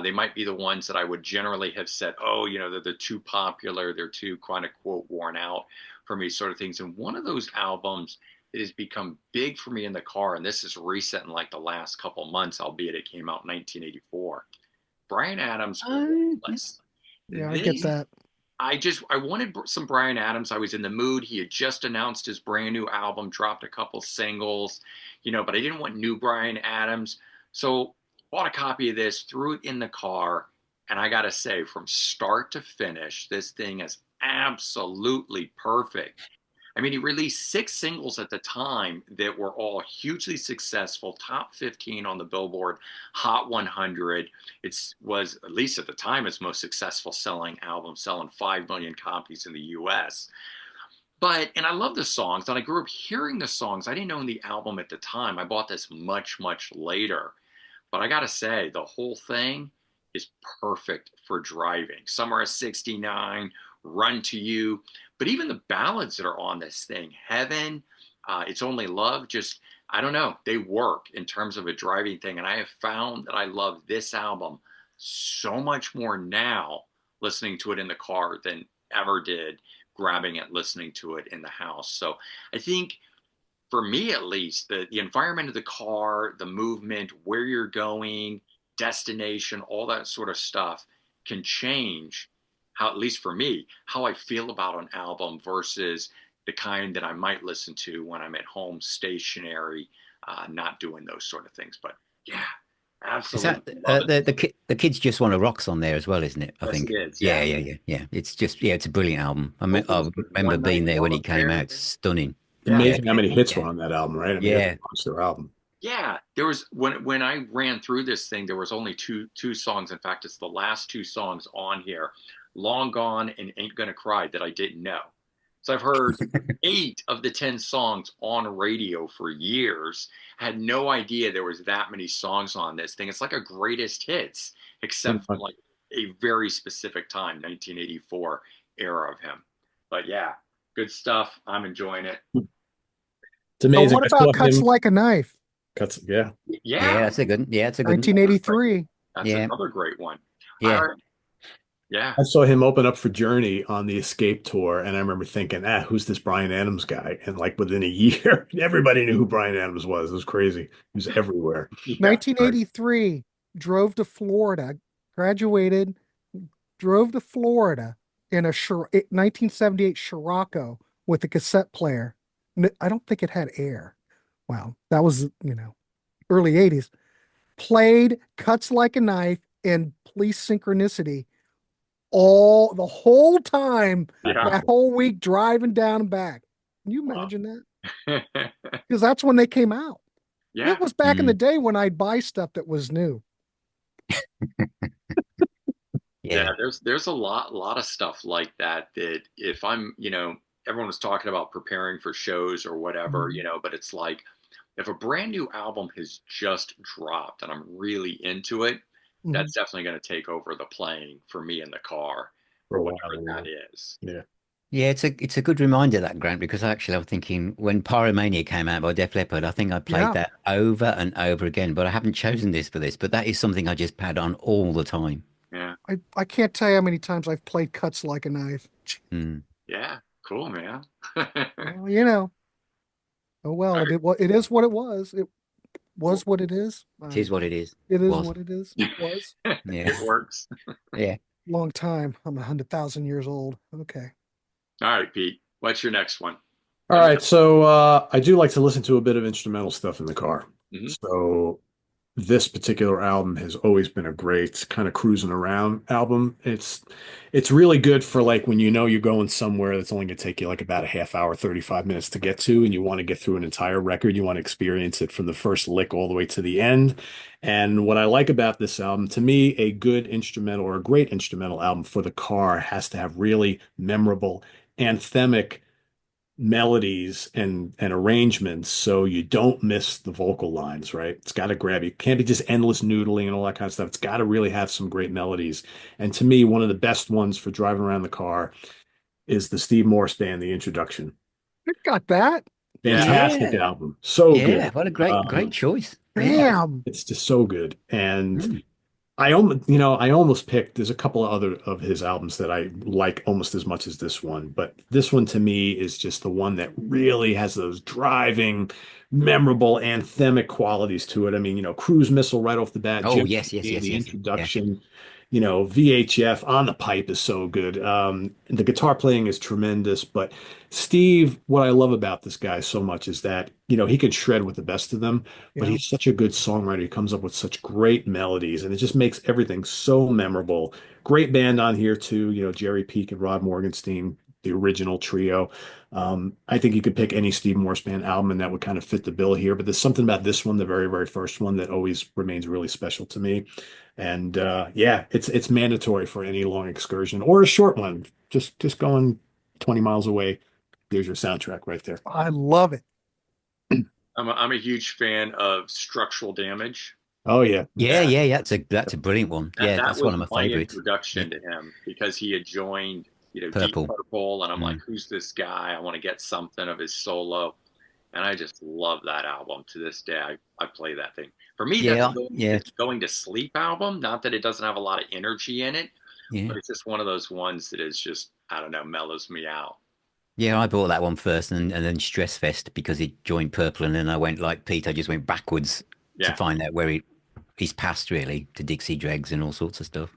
Speaker 1: They might be the ones that I would generally have said, oh, they're too popular, they're too kind of quote worn out for me, sort of things. And one of those albums that has become big for me in the car, and this is recent in like the last couple months, albeit it came out in 1984. Bryan Adams'
Speaker 3: Yeah.
Speaker 1: List.
Speaker 2: Yeah, I get
Speaker 1: This,
Speaker 2: that.
Speaker 1: I wanted some Bryan Adams. I was in the mood. He had just announced his brand new album, dropped a couple singles, but I didn't want new Bryan Adams. So bought a copy of this, threw it in the car, and I gotta say, from start to finish, this thing is absolutely perfect. I mean, he released 6 singles at the time that were all hugely successful, top 15 on the Billboard Hot 100. It was, at least at the time, his most successful selling album, selling 5 million copies in the US. And I love the songs, and I grew up hearing the songs. I didn't own the album at the time. I bought this much, much later. But I gotta say, the whole thing is perfect for driving. Summer of '69, Run to You, but even the ballads that are on this thing, Heaven, It's Only Love, just I don't know, they work in terms of a driving thing. And I have found that I love this album so much more now listening to it in the car than ever did grabbing it, listening to it in the house. So I think for me at least, the environment of the car, the movement, where you're going, destination, all that sort of stuff can change how, at least for me, how I feel about an album versus the kind that I might listen to when I'm at home, stationary, not doing those sort of things. But yeah,
Speaker 3: Is
Speaker 1: absolutely
Speaker 3: that
Speaker 1: love it.
Speaker 3: the Kids Just Want to Rock's on there as well, isn't it? I
Speaker 1: Yes, it
Speaker 3: think.
Speaker 1: is.
Speaker 3: Yeah,
Speaker 1: Yeah.
Speaker 3: yeah, yeah, yeah. It's just it's a brilliant album. I
Speaker 1: Opens with
Speaker 3: remember
Speaker 1: One Night
Speaker 3: being there when
Speaker 1: Love
Speaker 3: it came
Speaker 1: Affair.
Speaker 3: out. Stunning.
Speaker 4: It's
Speaker 3: Yeah,
Speaker 4: amazing how many hits were
Speaker 3: yeah,
Speaker 4: on that album, right? I mean, it's a
Speaker 3: yeah.
Speaker 4: monster album.
Speaker 1: Yeah, there was when I ran through this thing, there was only two songs. In fact, it's the last two songs on here, "Long Gone" and "Ain't Gonna Cry," that I didn't know. So I've heard 8 of the 10 songs on radio for years. Had no idea there was that many songs on this thing. It's like a greatest hits,
Speaker 4: Pretty
Speaker 1: except from
Speaker 4: much.
Speaker 1: like a very specific time, 1984 era of him. But yeah, good stuff. I'm enjoying it.
Speaker 4: It's
Speaker 2: So
Speaker 4: amazing.
Speaker 2: what
Speaker 4: I
Speaker 2: about
Speaker 4: saw
Speaker 2: Cuts
Speaker 4: him
Speaker 2: Like a Knife?
Speaker 4: cuts. Yeah.
Speaker 1: Yeah,
Speaker 3: Yeah, that's a good. Yeah, that's a good one.
Speaker 2: 1983.
Speaker 1: that's
Speaker 3: Yeah,
Speaker 1: another great one. All
Speaker 3: yeah.
Speaker 1: right. Yeah.
Speaker 4: I saw him open up for Journey on the Escape tour, and I remember thinking, who's this Bryan Adams guy? And like within a year, everybody knew who Bryan Adams was. It was crazy. He was everywhere.
Speaker 1: Yeah. Right.
Speaker 2: 1983, drove to Florida, graduated, drove to Florida in a 1978 Scirocco with a cassette player. I don't think it had air. Wow, that was, early 80s. Played Cuts Like a Knife and Police Synchronicity all the whole time,
Speaker 1: Yeah.
Speaker 2: that whole week driving down and back. Can you
Speaker 1: Wow.
Speaker 2: imagine that? Because that's when they came out.
Speaker 1: Yeah.
Speaker 2: It was back in the
Speaker 3: Mm,
Speaker 2: day when I'd buy stuff that was new.
Speaker 1: Yeah.
Speaker 3: yeah.
Speaker 1: There's a lot of stuff like that that if I'm, everyone was talking about preparing for shows or whatever,
Speaker 2: Mhm.
Speaker 1: but it's like if a brand new album has just dropped and I'm really into it,
Speaker 2: Mhm.
Speaker 1: that's definitely going to take over the playing for me in the car
Speaker 4: For
Speaker 1: or
Speaker 4: a
Speaker 1: whatever that
Speaker 4: while.
Speaker 1: is.
Speaker 4: Yeah.
Speaker 3: Yeah, it's a good reminder that Grant because actually I'm thinking when Pyromania came out by Def Leppard, I think I played
Speaker 2: Yeah,
Speaker 3: that over and over again, but I haven't chosen this for this. But that is something I just pad on all the time.
Speaker 1: Yeah.
Speaker 2: I can't tell you how many times I've played Cuts Like a Knife.
Speaker 3: Mm.
Speaker 1: Yeah. Cool, man.
Speaker 2: Well, oh well,
Speaker 1: All
Speaker 2: it is what it was. It was what it is.
Speaker 3: It is what it is.
Speaker 2: It is
Speaker 3: Was.
Speaker 2: what it is.
Speaker 1: right.
Speaker 2: Was.
Speaker 3: Yeah.
Speaker 1: It works.
Speaker 3: Yeah.
Speaker 2: Long time. I'm 100,000 years old. Okay.
Speaker 1: All right, Pete. What's your next one?
Speaker 4: All right. So I do like to listen to a bit of instrumental stuff in the car.
Speaker 1: Hmm.
Speaker 4: So this particular album has always been a great kind of cruising around album. It's really good for like when you know you're going somewhere that's only going to take you like about a half hour, 35 minutes to get to, and you want to get through an entire record. You want to experience it from the first lick all the way to the end. And what I like about this album, to me, a good instrumental or a great instrumental album for the car has to have really memorable, anthemic melodies and arrangements so you don't miss the vocal lines, right? It's got to grab you. It can't be just endless noodling and all that kind of stuff. It's got to really have some great melodies. And to me, one of the best ones for driving around the car is the Steve Morse Band, The Introduction.
Speaker 2: I got that.
Speaker 1: Yeah.
Speaker 4: Fantastic
Speaker 3: Yeah.
Speaker 4: album. So
Speaker 3: Yeah.
Speaker 4: good.
Speaker 3: What a great choice. Yeah.
Speaker 2: Damn.
Speaker 4: It's just so good. And
Speaker 3: Mm.
Speaker 4: I almost picked, there's a couple of other of his albums that I like almost as much as this one, but this one to me is just the one that really has those driving, memorable, anthemic qualities to it. I mean, Cruise Missile right off the bat,
Speaker 3: Oh,
Speaker 4: Jim,
Speaker 3: yes, yes, yes,
Speaker 4: the
Speaker 3: yes. Yeah.
Speaker 4: introduction, VHF on the pipe is so good. The guitar playing is tremendous, but Steve, what I love about this guy so much is that, he can shred with the best of them, but
Speaker 2: Yeah.
Speaker 4: he's such a good songwriter. He comes up with such great melodies, and it just makes everything so memorable. Great band on here too. Jerry Peake and Rod Morgenstein, the original trio. I think you could pick any Steve Morse Band album, and that would kind of fit the bill here. But there's something about this one, the very, very first one, that always remains really special to me. And yeah, it's mandatory for any long excursion or a short one. Just going 20 miles away. There's your soundtrack right there.
Speaker 2: I love it.
Speaker 1: I'm a huge fan of Structural Damage.
Speaker 4: Oh yeah,
Speaker 3: Yeah,
Speaker 1: Yeah,
Speaker 3: yeah, yeah. That's a brilliant one.
Speaker 1: that
Speaker 3: Yeah,
Speaker 1: that
Speaker 3: that's one
Speaker 1: was
Speaker 3: of my
Speaker 1: my
Speaker 3: favorites. Yeah,
Speaker 1: introduction to him because he had joined, Deep
Speaker 3: Purple.
Speaker 1: Purple, and I'm like,
Speaker 3: Mm.
Speaker 1: who's this guy? I want to get something of his solo, and I just love that album to this day. I play that thing. For me, that's a
Speaker 3: Yeah, yeah,
Speaker 1: it's going to sleep album. Not that it doesn't have a lot of energy in it,
Speaker 3: yeah.
Speaker 1: but it's just one of those ones that is just, I don't know, mellows me out.
Speaker 3: Yeah, I bought that one first and then Stress Fest because he joined Purple and then I went like Pete, I just went backwards to
Speaker 1: Yeah.
Speaker 3: find out where he's passed really to Dixie Dregs and all sorts of stuff.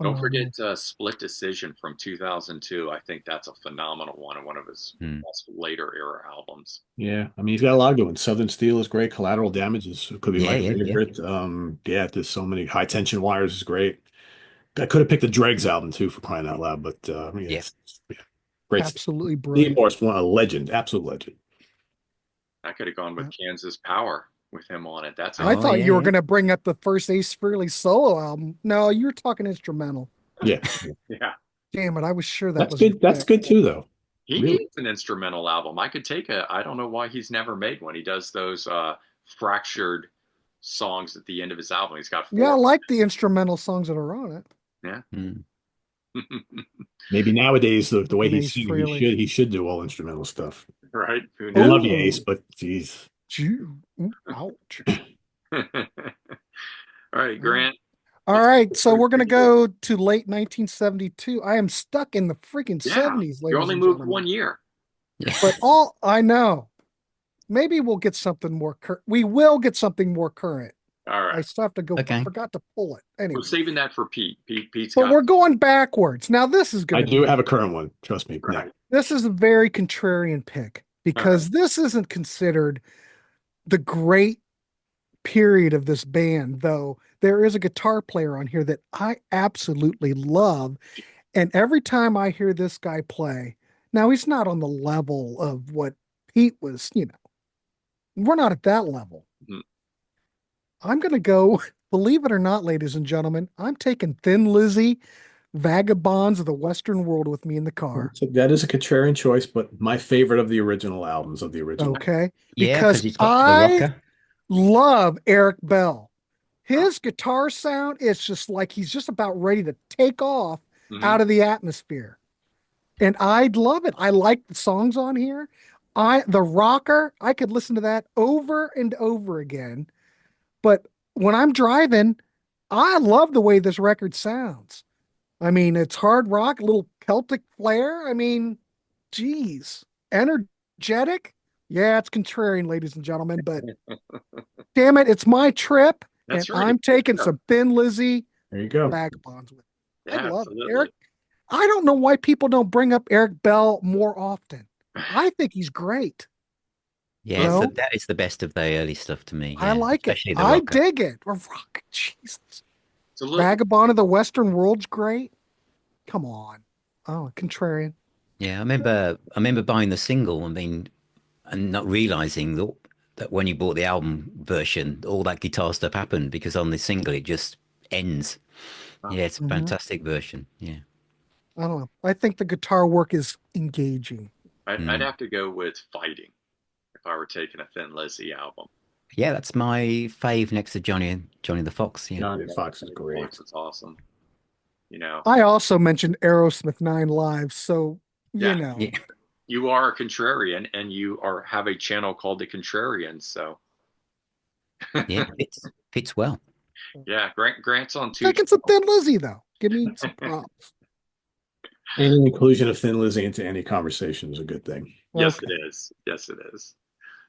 Speaker 1: Don't forget
Speaker 2: Phenomenal.
Speaker 1: Split Decision from 2002. I think that's a phenomenal one and one of his
Speaker 3: Mm.
Speaker 1: best later era albums.
Speaker 4: yeah. I mean, he's got a lot going. Southern Steel is great. Collateral Damage could be
Speaker 3: Yeah,
Speaker 4: my
Speaker 3: yeah, yeah.
Speaker 4: favorite. Yeah, there's so many. High Tension Wires is great. I could have picked the Dregs album too for crying out loud, but yeah,
Speaker 3: Yeah.
Speaker 4: yeah, great stuff.
Speaker 2: Absolutely
Speaker 4: Steve
Speaker 2: brilliant.
Speaker 4: Morse, one a legend, absolute legend.
Speaker 1: I could have gone with
Speaker 2: Yeah.
Speaker 1: Kansas Power with him on it. That's a
Speaker 2: I
Speaker 3: Oh,
Speaker 2: thought
Speaker 3: yeah,
Speaker 2: you were
Speaker 3: yeah.
Speaker 2: going to bring up the first Ace Frehley solo album. No, you were talking instrumental.
Speaker 4: Yeah,
Speaker 1: yeah.
Speaker 2: Damn it. I was sure that
Speaker 4: that's
Speaker 2: was your
Speaker 4: good. That's
Speaker 2: pick.
Speaker 4: good too, though.
Speaker 1: He
Speaker 4: Really,
Speaker 1: needs an instrumental album. I could take a. I don't know why he's never made one. He does those fractured songs at the end of his album. He's got
Speaker 2: Yeah, I
Speaker 1: four.
Speaker 2: like the instrumental songs that are on it.
Speaker 1: Yeah.
Speaker 3: Mm.
Speaker 4: maybe nowadays the way
Speaker 2: And
Speaker 4: he's
Speaker 2: Ace
Speaker 4: singing,
Speaker 2: Frehley.
Speaker 4: he should do all instrumental stuff.
Speaker 1: Right. Who
Speaker 4: I
Speaker 1: knows?
Speaker 4: love you, Ace,
Speaker 2: Oh,
Speaker 4: but geez.
Speaker 2: ouch.
Speaker 1: All right,
Speaker 2: Yeah.
Speaker 1: Grant.
Speaker 2: All
Speaker 1: Let's
Speaker 2: right, so
Speaker 1: go
Speaker 2: we're going to
Speaker 1: to
Speaker 2: go to late 1972. I am stuck in the freaking
Speaker 1: yeah.
Speaker 2: 70s,
Speaker 1: You
Speaker 2: ladies
Speaker 1: only
Speaker 2: and
Speaker 1: moved
Speaker 2: gentlemen.
Speaker 1: 1 year.
Speaker 3: Yeah.
Speaker 2: But all I know, maybe we'll get something more current. We will get something more current.
Speaker 1: All
Speaker 2: I
Speaker 1: right.
Speaker 2: still have to go. I
Speaker 3: Okay.
Speaker 2: forgot to pull it
Speaker 1: We're
Speaker 2: anyway.
Speaker 1: saving that for Pete. Pete's
Speaker 2: But
Speaker 1: got
Speaker 2: we're going backwards. Now, this is going
Speaker 4: I
Speaker 2: to
Speaker 4: do
Speaker 2: be,
Speaker 4: have a current one. Trust me. Now,
Speaker 1: right.
Speaker 2: this is a very contrarian pick
Speaker 1: All right.
Speaker 2: because this isn't considered the great period of this band, though there is a guitar player on here that I absolutely love. And every time I hear this guy play, now he's not on the level of what Pete was, we're not at that level.
Speaker 1: Mhm.
Speaker 2: I'm going to go, believe it or not, ladies and gentlemen, I'm taking Thin Lizzy, Vagabonds of the Western World with me in the car.
Speaker 4: so that is a contrarian choice, but my favorite of the original albums of the original.
Speaker 2: Okay.
Speaker 3: Yeah,
Speaker 2: Because
Speaker 3: because it's got the
Speaker 2: I
Speaker 3: rocker.
Speaker 2: love Eric Bell. His guitar sound is just like he's just about ready to take off
Speaker 1: Mhm.
Speaker 2: out of the atmosphere. And I love it. I like the songs on here. The rocker, I could listen to that over and over again. But when I'm driving, I love the way this record sounds. I mean, it's hard rock, a little Celtic flair. I mean, geez, energetic. Yeah, it's contrarian, ladies and gentlemen, but damn it, it's my trip, and
Speaker 1: That's right.
Speaker 2: I'm taking some Thin Lizzy
Speaker 4: There you go.
Speaker 2: Vagabonds with me. I
Speaker 1: Yeah,
Speaker 2: love it.
Speaker 1: absolutely.
Speaker 2: Eric, I don't know why people don't bring up Eric Bell more often. I think he's great.
Speaker 3: Yeah,
Speaker 2: You
Speaker 1: Well,
Speaker 2: know,
Speaker 3: that is the best of the early stuff to me.
Speaker 2: I
Speaker 3: Yeah,
Speaker 2: like it.
Speaker 3: especially the
Speaker 2: I
Speaker 3: rocker.
Speaker 2: dig it. Rock, Jesus.
Speaker 1: it's a little.
Speaker 2: Vagabond of the Western World's great. Come on. Oh, contrarian.
Speaker 3: Yeah, I remember buying the single and not realizing that when you bought the album version, all that guitar stuff happened because on the single it just ends.
Speaker 1: Oh,
Speaker 3: Yeah, it's a
Speaker 2: Mhm.
Speaker 3: fantastic version. Yeah.
Speaker 2: I don't know. I think the guitar work is engaging.
Speaker 1: I'd
Speaker 3: Mm.
Speaker 1: have to go with Fighting if I were taking a Thin Lizzy album.
Speaker 3: Yeah, that's my fave next to Johnny the Fox. Yeah.
Speaker 4: Johnny
Speaker 1: You know,
Speaker 4: Fox is great.
Speaker 1: It's awesome. You know,
Speaker 2: I also mentioned Aerosmith Nine Lives, so
Speaker 1: yeah,
Speaker 3: Yeah.
Speaker 1: you are a contrarian and you are have a channel called the Contrarians. So
Speaker 3: Yeah, fits well.
Speaker 1: yeah, Grant's on two
Speaker 2: taking some
Speaker 1: channels.
Speaker 2: Thin Lizzy though. Give me some props.
Speaker 4: Any inclusion of Thin Lizzy into any conversation is a good thing.
Speaker 1: Yes,
Speaker 2: Okay.
Speaker 1: it is. Yes, it is.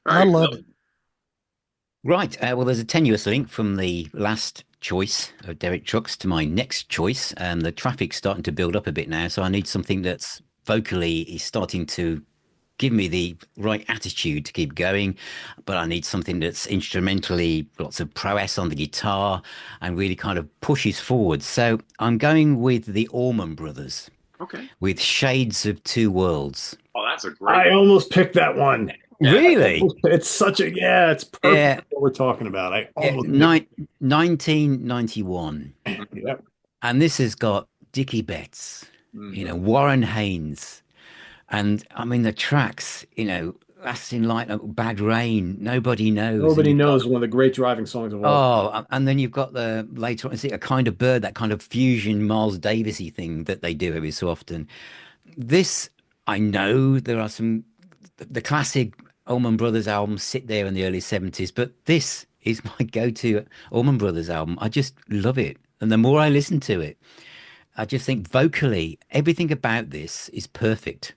Speaker 1: All
Speaker 2: I
Speaker 1: right.
Speaker 2: love
Speaker 1: Well,
Speaker 2: it.
Speaker 3: Right. Well, there's a tenuous link from the last choice of Derek Trucks to my next choice. The traffic's starting to build up a bit now, so I need something that's vocally is starting to give me the right attitude to keep going, but I need something that's instrumentally lots of prowess on the guitar and really kind of pushes forward. So I'm going with the Allman Brothers
Speaker 1: okay.
Speaker 3: with Shades of Two Worlds.
Speaker 1: Oh, that's a great
Speaker 4: I
Speaker 1: one.
Speaker 4: almost picked that one.
Speaker 1: Yeah.
Speaker 3: Really?
Speaker 4: It's such a yeah, it's perfect
Speaker 3: Yeah.
Speaker 4: what we're talking about. I
Speaker 3: Yeah,
Speaker 4: almost picked
Speaker 3: 1991.
Speaker 4: it.
Speaker 1: Mhm.
Speaker 4: Yep.
Speaker 3: And this has got Dickie Betts,
Speaker 1: Mhm.
Speaker 3: Warren Haynes. And I mean, the tracks, Aston Light, Bad Rain, Nobody Knows, and
Speaker 4: Nobody
Speaker 3: you've got
Speaker 4: knows one of the great driving songs of all time.
Speaker 3: and then you've got the later on, is it A Kind of Bird, that kind of fusion Miles Davisy thing that they do every so often. This, I know there are some the classic Allman Brothers albums sit there in the early 70s, but this is my go-to Allman Brothers album. I just love it. And the more I listen to it, I just think vocally, everything about this is perfect.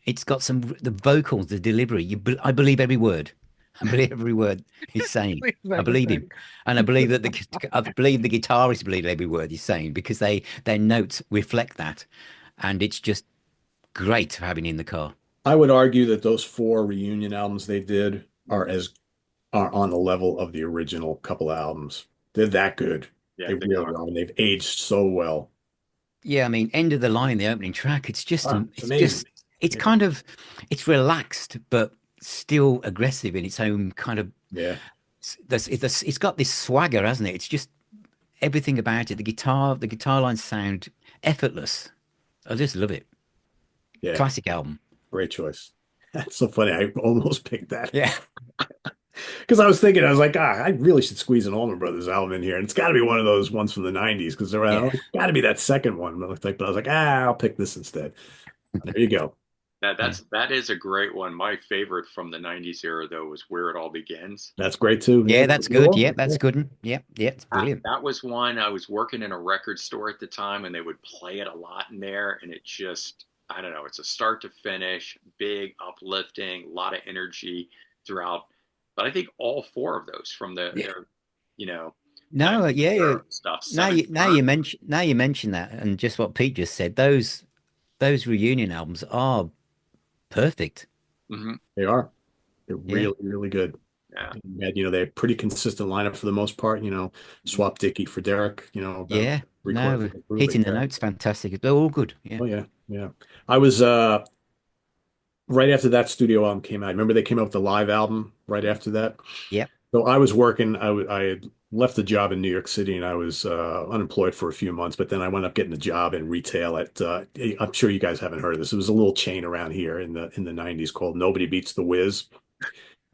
Speaker 3: It's got the vocals, the delivery. I believe every word. I believe every word he's saying.
Speaker 2: Please,
Speaker 3: I believe him,
Speaker 2: everything.
Speaker 3: and I believe the guitarist believe every word he's saying because their notes reflect that, and it's just great having in the car.
Speaker 4: I would argue that those four reunion albums they did are on the level of the original couple of albums. They're that good.
Speaker 1: Yeah,
Speaker 4: They
Speaker 1: they
Speaker 4: really
Speaker 1: are.
Speaker 4: are, and they've aged so well.
Speaker 3: Yeah, I mean, End of the Line, the opening track.
Speaker 4: Ah, it's amazing.
Speaker 3: It's
Speaker 4: Yeah,
Speaker 3: kind of, it's relaxed, but still aggressive in its own kind of.
Speaker 4: yeah,
Speaker 3: It's got this swagger, hasn't it? It's just everything about it. The guitar lines sound effortless. I just love it.
Speaker 4: yeah.
Speaker 3: Classic album.
Speaker 4: Great choice. That's so funny. I almost picked that
Speaker 3: Yeah.
Speaker 4: because I was thinking, I was like, I really should squeeze an Allman Brothers album in here, and it's got to be one of those ones from the '90s because there
Speaker 3: Yeah.
Speaker 4: got to be that second one. But I was like, I'll pick this instead. There you go.
Speaker 3: Yeah.
Speaker 1: That is a great one. My favorite from the '90s era though was Where It All Begins.
Speaker 4: That's great too. Yeah,
Speaker 3: Yeah, that's
Speaker 4: you're
Speaker 3: good. Yeah,
Speaker 4: welcome.
Speaker 3: that's
Speaker 4: Yeah.
Speaker 3: good. Yeah, yeah, it's brilliant.
Speaker 1: That was one. I was working in a record store at the time, and they would play it a lot in there, and it just, I don't know, it's a start to finish, big, uplifting, a lot of energy throughout. But I think all four of those from
Speaker 3: Yeah.
Speaker 1: their, you know,
Speaker 3: No,
Speaker 1: 90s
Speaker 3: yeah, yeah.
Speaker 1: era stuff, Seven
Speaker 3: Now you mention that, and just what Pete just said, those reunion albums are perfect.
Speaker 1: hmm
Speaker 4: They are. They're
Speaker 3: Yeah,
Speaker 4: really, really good.
Speaker 1: Yeah.
Speaker 4: And, they're pretty consistent lineup for the most part.
Speaker 1: Mhm.
Speaker 4: Swap Dickey for Derek. About
Speaker 3: yeah.
Speaker 4: three-quarters
Speaker 3: No,
Speaker 4: of the group. But
Speaker 3: hitting the
Speaker 4: yeah.
Speaker 3: notes, fantastic. They're all good. Yeah,
Speaker 4: Oh yeah, yeah. I was right after that studio album came out. Remember they came out with the live album right after that.
Speaker 3: yeah,
Speaker 4: So I was working. I had left the job in New York City, and I was unemployed for a few months. But then I wound up getting a job in retail at. I'm sure you guys haven't heard of this. It was a little chain around here in the '90s called Nobody Beats the Whiz.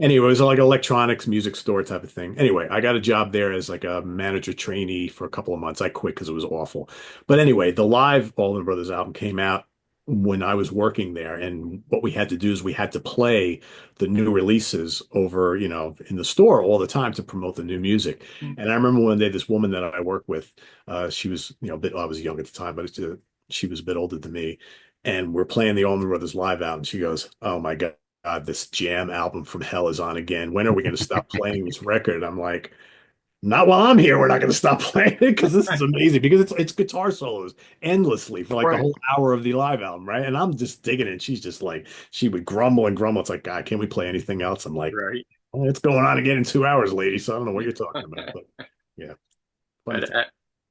Speaker 4: Anyway, it was like an electronics music store type of thing. Anyway, I got a job there as like a manager trainee for a couple of months. I quit because it was awful. But anyway, the live Allman Brothers album came out when I was working there. And what we had to do is we had to play the new releases over, in the store all the time to promote the new music. And I remember one day this woman that I worked with, she was, a bit, I was young at the time, but she was a bit older than me. And we're playing the Allman Brothers live album. She goes, "Oh my God. This Jam album from hell is on again. When are we going to stop playing this record?" I'm like, not while I'm here. We're not going to stop playing it because this is amazing. Because it's guitar solos endlessly for like the
Speaker 1: Right.
Speaker 4: whole hour of the live album, right? And I'm just digging it. She's just like, she would grumble and grumble. It's like, God, can't we play anything else? I'm like,
Speaker 1: Right.
Speaker 4: oh, it's going on again in 2 hours, lady. So I don't know what you're talking about, but yeah,
Speaker 1: I
Speaker 4: funny.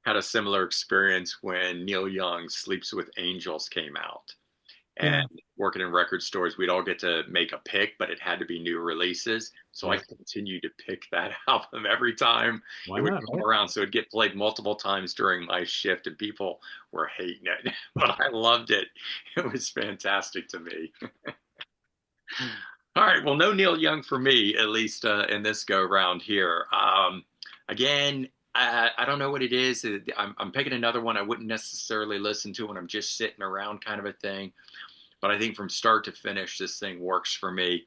Speaker 1: had a similar experience when Neil Young's Sleeps with Angels came out.
Speaker 4: Yeah,
Speaker 1: And working in record stores, we'd all get to make a pick, but it had to be new releases. So I
Speaker 4: yeah.
Speaker 1: continued to pick that album every time it
Speaker 4: Why
Speaker 1: would
Speaker 4: not?
Speaker 1: come
Speaker 4: Right?
Speaker 1: around. So it'd get played multiple times during my shift, and people were hating it, but I loved it. It was fantastic to me. All right, well, no Neil Young for me, at least in this go round here. Again, I don't know what it is. I'm picking another one I wouldn't necessarily listen to when I'm just sitting around, kind of a thing. But I think from start to finish, this thing works for me.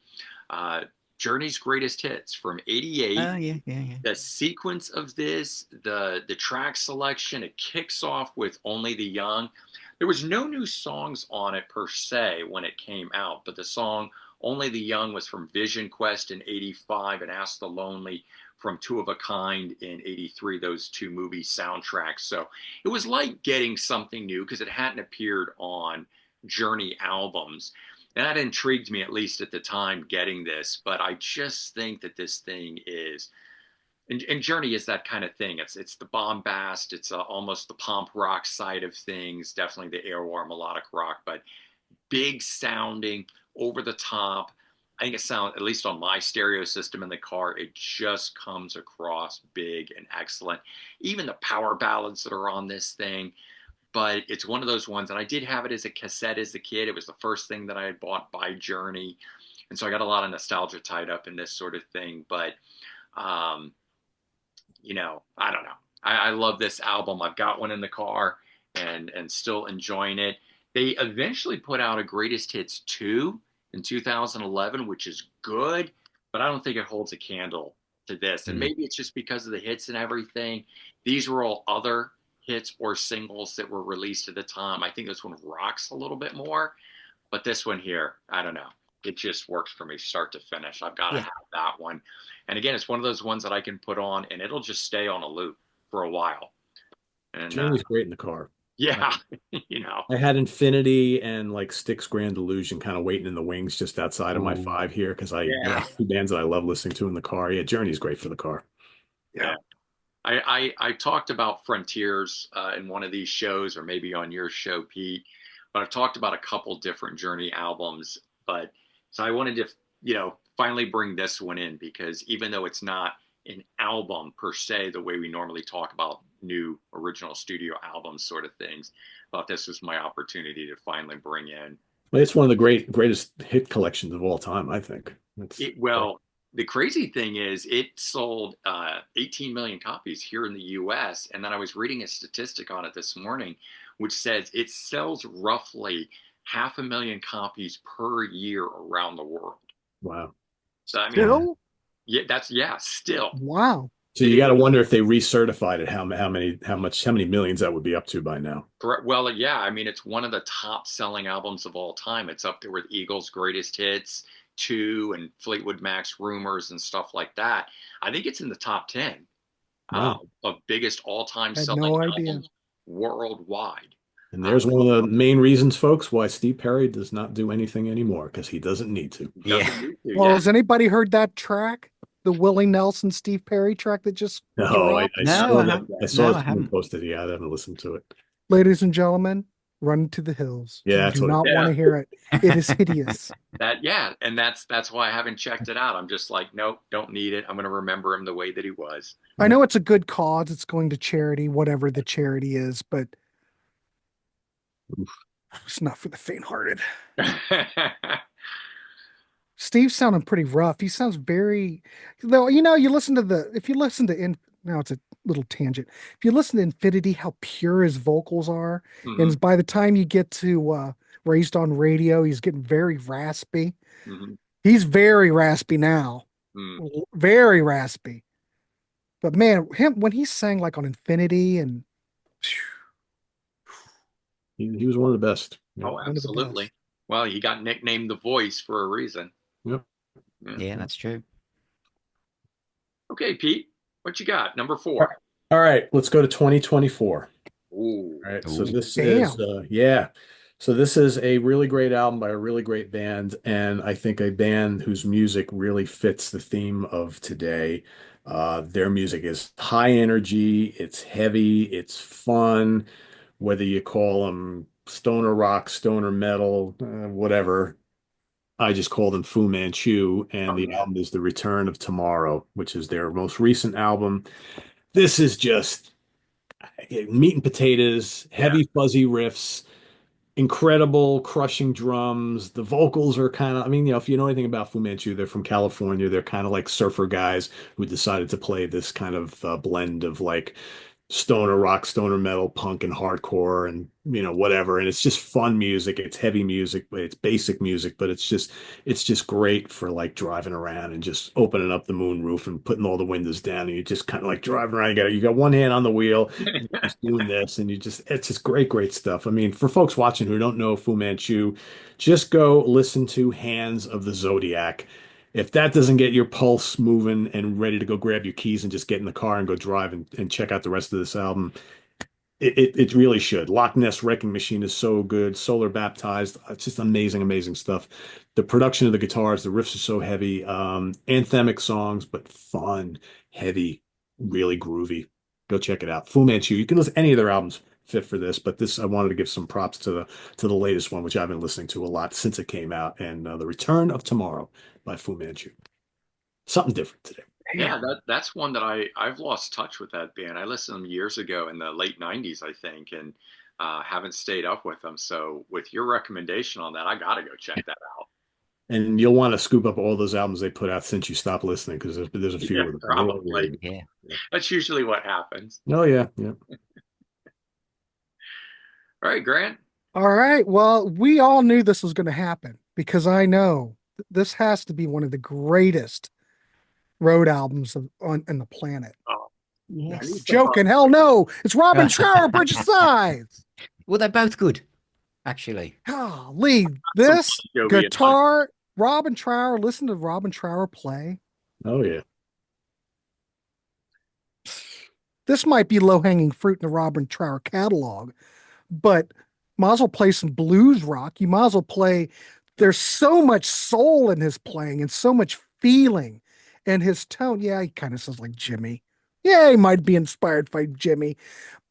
Speaker 1: Uh, Journey's greatest hits from '88.
Speaker 3: oh yeah, yeah, yeah.
Speaker 1: The sequence of this, the track selection, it kicks off with Only the Young. There was no new songs on it per se when it came out, but the song Only the Young was from Vision Quest in '85 and Ask the Lonely from Two of a Kind in '83, those two movie soundtracks. So it was like getting something new because it hadn't appeared on Journey albums. And that intrigued me, at least at the time, getting this. But I just think that this thing is, and Journey is that kind of thing. It's the bombast, it's almost the pomp rock side of things, definitely the airwar melodic rock, but big sounding, over the top. I think it sounds, at least on my stereo system in the car, it just comes across big and excellent. Even the power ballads that are on this thing, but it's one of those ones, and I did have it as a cassette as a kid. It was the first thing that I had bought by Journey. And so I got a lot of nostalgia tied up in this sort of thing. But um, I don't know. I love this album. I've got one in the car and still enjoying it. They eventually put out a Greatest Hits 2 in 2011, which is good, but I don't think it holds a candle to this. And
Speaker 3: Mm.
Speaker 1: maybe it's just because of the hits and everything. These were all other hits or singles that were released at the time. I think this one rocks a little bit more, but this one here, I don't know. It just works for me start to finish. I've got to
Speaker 2: Yeah.
Speaker 1: have that one. And again, it's one of those ones that I can put on and it'll just stay on a loop for a while. And
Speaker 4: Journey's great in the car.
Speaker 1: yeah,
Speaker 4: I had Infinity and like Styx Grand Illusion kind of waiting in the wings just outside of my
Speaker 3: Ooh,
Speaker 4: five here because
Speaker 1: yeah,
Speaker 3: yeah.
Speaker 4: two bands that I love listening to in the car. Yeah, Journey's great for the car.
Speaker 1: yeah. I talked about Frontiers in one of these shows, or maybe on your show, Pete. But I've talked about a couple different Journey albums. But so I wanted to, finally bring this one in because even though it's not an album per se, the way we normally talk about new original studio albums, sort of things, I thought this was my opportunity to finally bring in
Speaker 4: Well, it's one of the greatest hit collections of all time, I think. It's
Speaker 1: it. Well, the crazy thing is, it sold 18 million copies here in the U.S. And then I was reading a statistic on it this morning, which says it sells roughly 500,000 copies per year around the world.
Speaker 4: wow.
Speaker 1: So I mean,
Speaker 3: Wow.
Speaker 2: Still?
Speaker 1: yeah, still.
Speaker 2: Wow.
Speaker 4: So
Speaker 1: It
Speaker 4: you got
Speaker 1: is
Speaker 4: to wonder if they recertified it, how many millions that would be up to by now.
Speaker 1: correct. Well, yeah, I mean, it's one of the top selling albums of all time. It's up there with Eagles' Greatest Hits 2 and Fleetwood Mac's Rumors and stuff like that. I think it's in the top 10
Speaker 4: Wow.
Speaker 1: of biggest all time
Speaker 2: Had
Speaker 1: selling
Speaker 2: no idea.
Speaker 1: albums worldwide.
Speaker 4: And
Speaker 1: Uh,
Speaker 4: there's one of the main reasons, folks, why Steve Perry does not do anything anymore because he doesn't need to.
Speaker 3: Yeah.
Speaker 1: doesn't need to,
Speaker 2: Well,
Speaker 1: yeah.
Speaker 2: has anybody heard that track? The Willie Nelson, Steve Perry track that just
Speaker 4: No,
Speaker 2: dropped?
Speaker 4: I
Speaker 3: No,
Speaker 4: saw
Speaker 3: I
Speaker 4: that.
Speaker 3: haven't.
Speaker 4: I saw
Speaker 3: No,
Speaker 4: it
Speaker 3: I
Speaker 4: someone
Speaker 3: haven't.
Speaker 4: posted. Yeah, I haven't listened to it.
Speaker 2: Ladies and gentlemen, run to the hills.
Speaker 4: Yeah,
Speaker 2: You
Speaker 4: that's
Speaker 2: do
Speaker 4: what it
Speaker 2: not want
Speaker 1: Yeah,
Speaker 2: to hear it. It is hideous.
Speaker 1: and that's why I haven't checked it out. I'm just like, nope, don't need it. I'm going to remember him the way that he was.
Speaker 2: I know it's a good cause. It's going to charity, whatever the charity is, but it's not for the faint-hearted. Steve's sounding pretty rough. He sounds very, though, you listen to if you listen to, now it's a little tangent. If you listen to Infinity, how pure his vocals are.
Speaker 1: hmm
Speaker 2: And by the time you get to Raised on Radio, he's getting very raspy.
Speaker 1: hmm
Speaker 2: He's very raspy now.
Speaker 1: mm
Speaker 2: Very raspy. But man, him when he sang like on Infinity and
Speaker 4: He was one of the best. Yep.
Speaker 1: Oh,
Speaker 2: one of the
Speaker 1: absolutely.
Speaker 2: best.
Speaker 1: Well, he got nicknamed the Voice for a reason.
Speaker 4: Yep.
Speaker 1: Yeah.
Speaker 3: Yeah, that's true.
Speaker 1: Okay, Pete, what you got? Number
Speaker 4: All
Speaker 1: 4.
Speaker 4: right, let's go to 2024.
Speaker 1: Ooh,
Speaker 4: All right, so
Speaker 3: Ooh.
Speaker 4: this is
Speaker 2: Damn.
Speaker 4: yeah. So this is a really great album by a really great band, and I think a band whose music really fits the theme of today. Their music is high energy, it's heavy, it's fun, whether you call them stoner rock, stoner metal, whatever. I just call them Fu Manchu, and
Speaker 1: oh
Speaker 4: the
Speaker 1: yeah,
Speaker 4: album is The Return of Tomorrow, which is their most recent album. This is just meat and potatoes,
Speaker 1: yeah.
Speaker 4: heavy fuzzy riffs, incredible crushing drums. The vocals are kind of, I mean, if you know anything about Fu Manchu, they're from California. They're kind of like surfer guys who decided to play this kind of blend of like stoner rock, stoner metal, punk, and hardcore, and whatever. And it's just fun music. It's heavy music, but it's basic music, but it's just great for like driving around and just opening up the moon roof and putting all the windows down, and you just kind of like driving around. You got one hand on the wheel, and you're just doing this, and it's just great stuff. I mean, for folks watching who don't know Fu Manchu, just go listen to Hands of the Zodiac. If that doesn't get your pulse moving and ready to go grab your keys and just get in the car and go drive and check out the rest of this album, it really should. Loch Ness Wrecking Machine is so good. Solar Baptized, it's just amazing stuff. The production of the guitars, the riffs are so heavy. Anthemic songs, but fun, heavy, really groovy. Go check it out. Fu Manchu. You can listen any of their albums fit for this, but this I wanted to give some props to the latest one, which I've been listening to a lot since it came out, and The Return of Tomorrow by Fu Manchu. Something different today.
Speaker 1: Yeah, that's one that I've lost touch with that band. I listened to them years ago in the late '90s, I think, and haven't stayed up with them. So with your recommendation on that, I got to go check that out.
Speaker 4: And you'll want to scoop up all those albums they put out since you stopped listening because there's a few
Speaker 1: Yeah,
Speaker 4: of them. They're all really
Speaker 1: probably.
Speaker 4: good.
Speaker 3: Yeah.
Speaker 4: Yeah.
Speaker 1: That's usually what happens.
Speaker 4: Oh yeah, yeah.
Speaker 1: All right, Grant.
Speaker 2: All right. Well, we all knew this was going to happen because I know this has to be one of the greatest road albums on the planet.
Speaker 1: Oh,
Speaker 2: No,
Speaker 1: I
Speaker 2: I'm
Speaker 1: need
Speaker 3: Yes.
Speaker 1: some
Speaker 2: joking. Hell no. It's Robin Trower, Bridge of Sighs.
Speaker 3: Well, they're both good, actually.
Speaker 2: Golly,
Speaker 1: some
Speaker 2: this
Speaker 1: Bon Jovi and
Speaker 2: guitar, Robin Trower, listen to Robin Trower play.
Speaker 4: Oh yeah.
Speaker 2: This might be low-hanging fruit in the Robin Trower catalog, but might as well play some blues rock. You might as well play. There's so much soul in his playing and so much feeling and his tone. Yeah, he kind of sounds like Jimmy. Yeah, he might be inspired by Jimmy,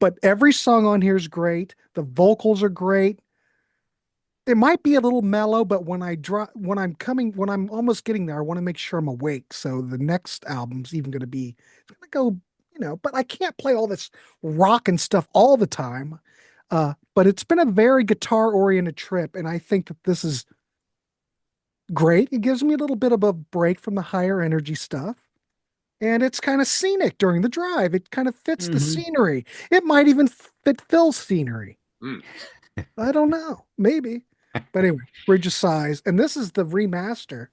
Speaker 2: but every song on here is great. The vocals are great. It might be a little mellow, but when I'm almost getting there, I want to make sure I'm awake. So the next album's even going to be, it's going to go, but I can't play all this rock and stuff all the time. But it's been a very guitar oriented trip, and I think that this is great. It gives me a little bit of a break from the higher energy stuff. And it's kind of scenic during the drive. It kind of fits the
Speaker 3: Hmm.
Speaker 2: scenery. It might even fit Phil's scenery.
Speaker 1: Mm.
Speaker 2: I don't know. Maybe. But anyway, Bridge of Sighs. And this is the remaster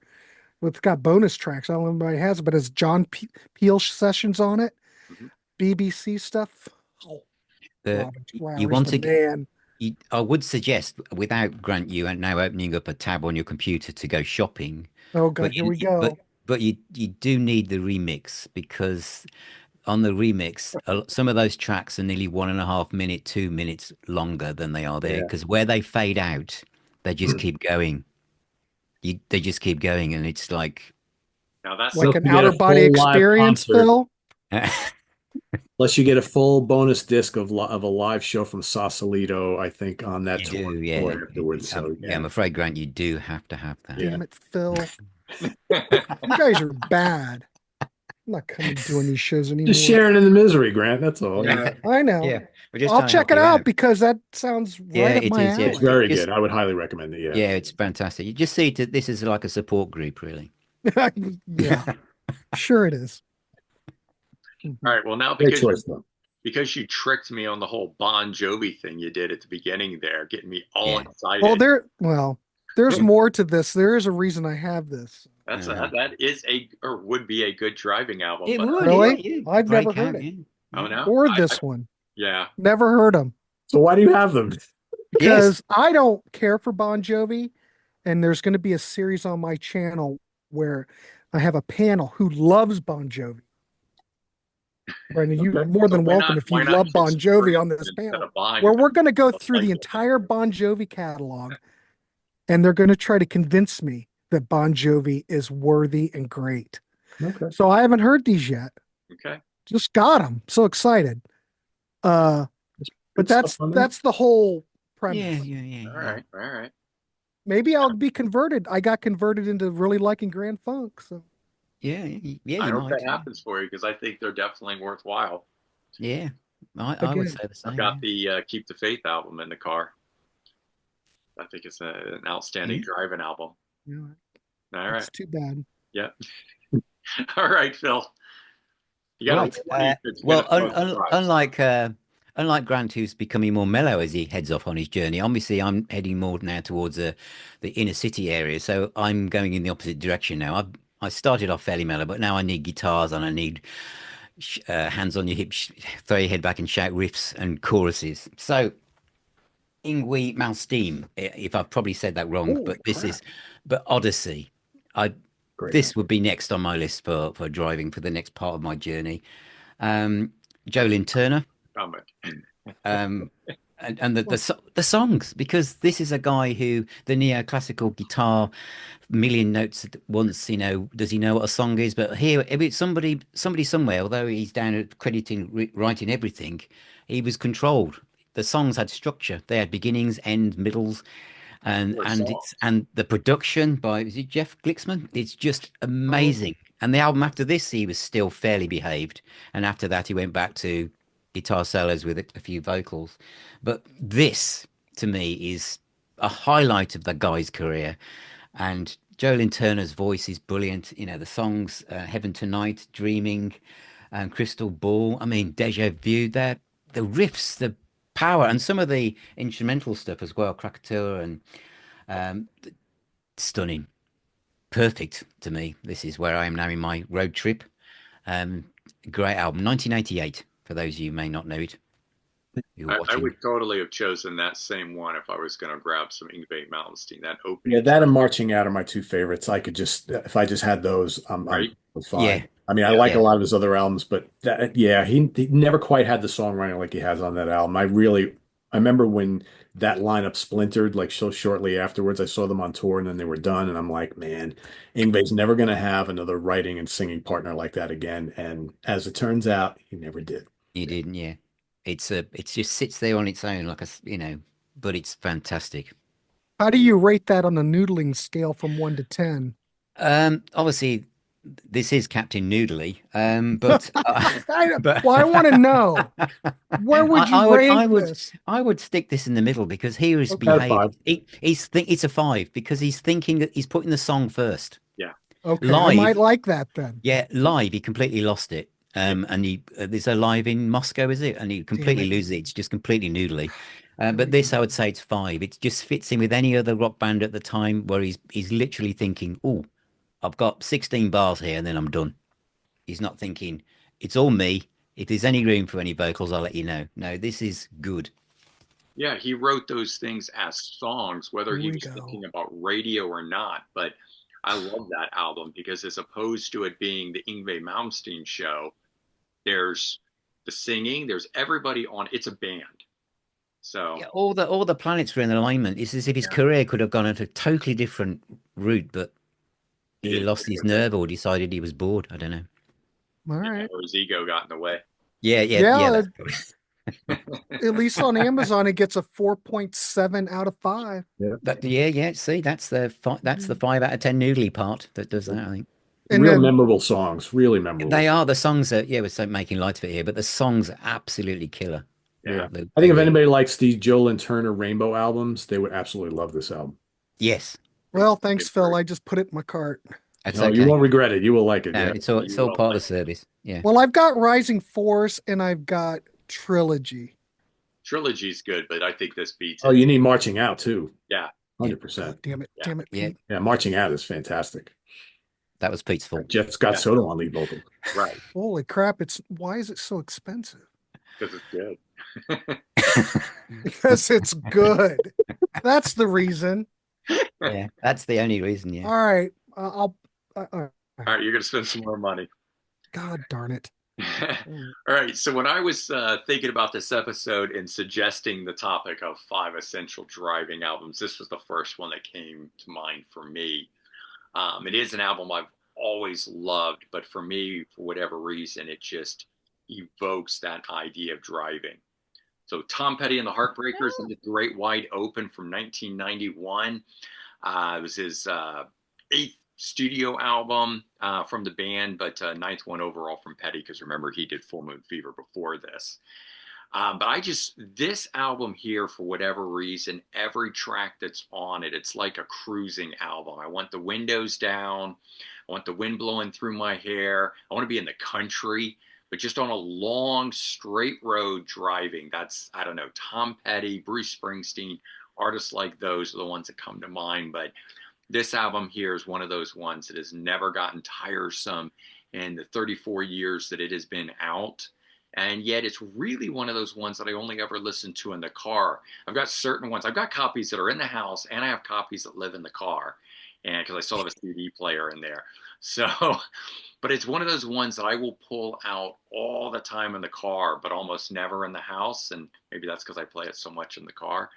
Speaker 2: with got bonus tracks. I don't know if anybody has it, but it's John Peel sessions on it,
Speaker 1: Mhm.
Speaker 2: BBC stuff. Oh,
Speaker 3: The
Speaker 2: Robin
Speaker 3: you
Speaker 2: Trower's
Speaker 3: want
Speaker 2: the
Speaker 3: to get,
Speaker 2: man.
Speaker 3: I would suggest, without Grant, you are now opening up a tab on your computer to go shopping,
Speaker 2: Oh God,
Speaker 3: but
Speaker 2: here we go.
Speaker 3: you do need the remix because on the remix, some of those tracks are nearly 1.5 minute, 2 minutes longer than they are there
Speaker 4: Yeah.
Speaker 3: because where they fade out, they just keep going. They just keep going, and it's like,
Speaker 1: Now that's
Speaker 2: Like
Speaker 1: something.
Speaker 2: an
Speaker 4: Plus you get
Speaker 2: outer
Speaker 4: a
Speaker 2: body
Speaker 4: full live
Speaker 2: experience,
Speaker 4: concert.
Speaker 2: Phil.
Speaker 4: Plus you get a full bonus disc of a live show from Sausalito, I think, on that
Speaker 3: you do,
Speaker 4: tour
Speaker 3: yeah.
Speaker 4: afterwards. So
Speaker 3: Yeah,
Speaker 4: yeah,
Speaker 3: I'm afraid, Grant, you do have to have that.
Speaker 4: yeah.
Speaker 2: Damn it, Phil. You guys are bad. I'm not coming doing these shows
Speaker 4: Just
Speaker 2: anymore.
Speaker 4: sharing in the misery, Grant. That's all.
Speaker 2: Yeah, I know.
Speaker 3: Yeah, we're just
Speaker 2: I'll
Speaker 3: trying to
Speaker 2: check
Speaker 3: help
Speaker 2: it
Speaker 3: you
Speaker 2: out
Speaker 3: out.
Speaker 2: because that sounds
Speaker 3: Yeah,
Speaker 2: right up
Speaker 3: it
Speaker 2: my
Speaker 3: is. Yeah,
Speaker 4: It's
Speaker 2: alley.
Speaker 4: very
Speaker 3: just
Speaker 4: good. I would highly recommend it. Yeah.
Speaker 3: yeah, it's fantastic. You just see this is like a support group, really.
Speaker 2: Yeah, sure it is.
Speaker 1: All
Speaker 2: Mhm.
Speaker 1: right. Well, now
Speaker 4: Great choice, though.
Speaker 1: because you tricked me on the whole Bon Jovi thing you did at the beginning there, getting me all
Speaker 3: Yeah.
Speaker 1: excited.
Speaker 2: There's more to this. There is a reason I have this.
Speaker 3: Uh-huh.
Speaker 1: That is a or would be a good driving album,
Speaker 3: It
Speaker 1: but
Speaker 3: would, yeah,
Speaker 2: Really?
Speaker 3: yeah.
Speaker 2: I've never
Speaker 3: Break
Speaker 2: heard
Speaker 3: out,
Speaker 2: it.
Speaker 3: yeah.
Speaker 1: oh
Speaker 3: Yeah.
Speaker 1: no,
Speaker 2: Or this one.
Speaker 1: yeah,
Speaker 2: Never heard them
Speaker 4: So why do you have them?
Speaker 3: Yes.
Speaker 2: because I don't care for Bon Jovi. And there's going to be a series on my channel where I have a panel who loves Bon Jovi. Brandon, you're
Speaker 4: Okay.
Speaker 2: more
Speaker 1: so
Speaker 2: than welcome if you
Speaker 1: why not
Speaker 2: love Bon
Speaker 1: choose
Speaker 2: Jovi
Speaker 1: Spring
Speaker 2: on this
Speaker 1: instead
Speaker 2: panel,
Speaker 1: of Bon?
Speaker 2: where
Speaker 1: If
Speaker 2: we're going to go
Speaker 1: it's
Speaker 2: through
Speaker 1: like
Speaker 2: the entire Bon Jovi catalog, and they're going to try to convince me that Bon Jovi is worthy and great.
Speaker 4: Okay.
Speaker 2: So I haven't heard these yet.
Speaker 1: okay,
Speaker 2: Just got them. So excited. Uh, but
Speaker 4: Good stuff
Speaker 2: that's
Speaker 4: on there.
Speaker 2: that's the whole
Speaker 3: Yeah,
Speaker 2: premise.
Speaker 3: yeah, yeah,
Speaker 1: all
Speaker 3: yeah.
Speaker 1: right, all right.
Speaker 2: Maybe I'll be converted. I got converted into really liking Grand Funk. So
Speaker 3: Yeah, yeah,
Speaker 1: I
Speaker 3: you
Speaker 1: hope that
Speaker 3: might. Yeah.
Speaker 1: happens for you because I think they're definitely worthwhile.
Speaker 3: Yeah. I would
Speaker 2: again,
Speaker 3: say the
Speaker 1: I've
Speaker 3: same,
Speaker 1: got
Speaker 3: yeah.
Speaker 1: the Keep the Faith album in the car. I think it's an outstanding
Speaker 3: Yeah.
Speaker 1: driving album.
Speaker 2: you know,
Speaker 1: All
Speaker 2: it's
Speaker 1: right,
Speaker 2: too bad.
Speaker 1: yeah. All right, Phil. You got
Speaker 3: Right.
Speaker 1: one of you that's
Speaker 3: Well,
Speaker 1: gonna throw a surprise.
Speaker 3: unlike Grant, who's becoming more mellow as he heads off on his journey, obviously I'm heading more now towards the inner city area. So I'm going in the opposite direction now. I started off fairly mellow, but now I need guitars and I need hands on your hips, throw your head back and shout riffs and choruses. So Ingwe Malmsteen, if I've probably said that wrong,
Speaker 2: Holy crap.
Speaker 3: but Odyssey. I
Speaker 4: Great.
Speaker 3: This would be next on my list for driving for the next part of my journey. Jolene Turner,
Speaker 1: Comment.
Speaker 3: um, and the songs, because this is a guy who the neoclassical guitar, million notes at once. Does he know what a song is? But here, if it's somebody somewhere, although he's down at crediting, writing everything, he was controlled. The songs had structure. They had beginnings, end, middles,
Speaker 1: Four
Speaker 3: and
Speaker 1: songs.
Speaker 3: the production by is it Jeff Glicksman? It's just
Speaker 2: Oh,
Speaker 3: amazing. And the album after this, he was still fairly behaved, and after that, he went back to guitar solos with a few vocals. But this, to me, is a highlight of the guy's career, and Jolene Turner's voice is brilliant. You know, the songs Heaven Tonight, Dreaming, Crystal Ball. I mean, Deja Vu, that the riffs, the power, and some of the instrumental stuff as well, Krakatoa and um, stunning. Perfect to me. This is where I am now in my road trip. Um, Great album, 1988, for those of you who may not know it. You're
Speaker 1: I
Speaker 3: watching.
Speaker 1: would totally have chosen that same one if I was going to grab some Yngwie Malmsteen. That
Speaker 4: Yeah,
Speaker 1: opening,
Speaker 4: that and Marching Out are my two favorites. I could just, if I just had those, I'm
Speaker 1: right?
Speaker 3: Yeah,
Speaker 4: fine. I mean, I
Speaker 1: Yeah.
Speaker 4: like a
Speaker 3: yeah,
Speaker 4: lot of his other albums, but yeah, he never quite had the songwriting like he has on that album. I remember when that lineup splintered, like so shortly afterwards. I saw them on tour and then they were done, and I'm like, man, Yngwie's never going to have another writing and singing partner like that again. And as it turns out, he never did.
Speaker 3: you didn't. Yeah, it just sits there on its own, like but it's fantastic.
Speaker 2: How do you rate that on the noodling scale from 1 to 10?
Speaker 3: Obviously, this is Captain Noodly, but but
Speaker 2: Well, I want to know, where would you
Speaker 3: I would
Speaker 2: rank this?
Speaker 3: I would stick this in the middle because he has
Speaker 2: Okay.
Speaker 4: Out of
Speaker 3: behaved.
Speaker 4: five.
Speaker 3: It's a five because he's thinking that he's putting the song first.
Speaker 1: Yeah.
Speaker 2: Okay, I might
Speaker 3: Live,
Speaker 2: like that then.
Speaker 3: yeah, live he completely lost it.
Speaker 1: Yeah.
Speaker 3: And he there's a live in Moscow, is it? And he
Speaker 2: Damn
Speaker 3: completely
Speaker 2: it.
Speaker 3: loses it. It's just completely noodly. But
Speaker 2: Right.
Speaker 3: this, I would say, it's five. It just fits in with any other rock band at the time where he's literally thinking, "Oh, I've got 16 bars here, and then I'm done." He's not thinking, "It's all me. If there's any room for any vocals, I'll let you know." No, this is good.
Speaker 1: Yeah, he wrote those things as songs, whether
Speaker 2: Here
Speaker 1: he
Speaker 2: we
Speaker 1: was
Speaker 2: go.
Speaker 1: thinking about radio or not. But I love that album because as opposed to it being the Yngwie Malmsteen show, there's the singing, there's everybody on. It's a band. So
Speaker 3: Yeah, all the planets were in alignment. It's as if his
Speaker 1: yeah,
Speaker 3: career could have gone at a totally different route, but
Speaker 1: he
Speaker 3: he
Speaker 1: didn't
Speaker 3: lost
Speaker 1: stick
Speaker 3: his
Speaker 1: with it,
Speaker 3: nerve or decided he was bored. I don't know.
Speaker 2: All
Speaker 1: yeah,
Speaker 2: right.
Speaker 1: or his ego got in the way.
Speaker 3: Yeah, yeah, yeah.
Speaker 2: Yeah,
Speaker 3: That's probably
Speaker 2: at least on Amazon, it gets a 4.7 out of 5.
Speaker 4: Yeah.
Speaker 3: that. Yeah, yeah. See, that's the 5 out of 10 noodly part that does that. I think
Speaker 2: And
Speaker 4: Real
Speaker 2: then,
Speaker 4: memorable songs, really memorable.
Speaker 3: they are the songs that we're so making light of it here, but the songs are absolutely killer.
Speaker 1: Yeah.
Speaker 4: Yeah.
Speaker 3: They,
Speaker 4: I
Speaker 3: they
Speaker 4: think if
Speaker 3: really,
Speaker 4: anybody likes the Joel and Turner Rainbow albums, they would absolutely love this album.
Speaker 3: yes,
Speaker 2: well, thanks, Phil. I just put it in my cart.
Speaker 3: that's
Speaker 4: No, you
Speaker 3: okay.
Speaker 4: wall regret it. You will like it.
Speaker 3: No,
Speaker 4: Yeah.
Speaker 3: it's
Speaker 1: You
Speaker 3: all
Speaker 1: will
Speaker 3: part of
Speaker 1: like
Speaker 3: the service. Yeah.
Speaker 2: Well, I've got Rising Force and I've got Trilogy.
Speaker 1: Trilogy's good, but I think this beats
Speaker 4: Oh,
Speaker 1: it.
Speaker 4: you need Marching Out too.
Speaker 1: Yeah,
Speaker 3: Yeah.
Speaker 4: 100%.
Speaker 1: yeah,
Speaker 2: Damn it,
Speaker 3: Yeah.
Speaker 2: Pete.
Speaker 4: Yeah, Marching Out is fantastic.
Speaker 3: That was Pete's fault.
Speaker 4: Jeff Scott
Speaker 1: yeah,
Speaker 4: Soto on lead vocal.
Speaker 1: right.
Speaker 2: Holy crap! Why is it so expensive?
Speaker 1: Because it's good.
Speaker 2: Because it's good. That's the reason.
Speaker 3: Yeah, that's the only reason. Yeah.
Speaker 2: All right, I'll.
Speaker 1: All right, you're gonna spend some more money.
Speaker 2: God darn it!
Speaker 1: All right. So when I was thinking about this episode and suggesting the topic of 5 essential driving albums, this was the first one that came to mind for me. It is an album I've always loved, but for me, for whatever reason, it just evokes that idea of driving. So Tom Petty and the Heartbreakers and the Great Wide Open from 1991. It was his eighth studio album from the band, but ninth one overall from Petty, because remember, he did Full Moon Fever before this. But this album here, for whatever reason, every track that's on it, it's like a cruising album. I want the windows down. I want the wind blowing through my hair. I want to be in the country, but just on a long, straight road driving. That's, I don't know, Tom Petty, Bruce Springsteen, artists like those are the ones that come to mind. But this album here is one of those ones that has never gotten tiresome in the 34 years that it has been out. And yet it's really one of those ones that I only ever listen to in the car. I've got certain ones. I've got copies that are in the house and I have copies that live in the car. And because I still have a CD player in there. So, but it's one of those ones that I will pull out all the time in the car, but almost never in the house. And maybe that's because I play it so much in the car.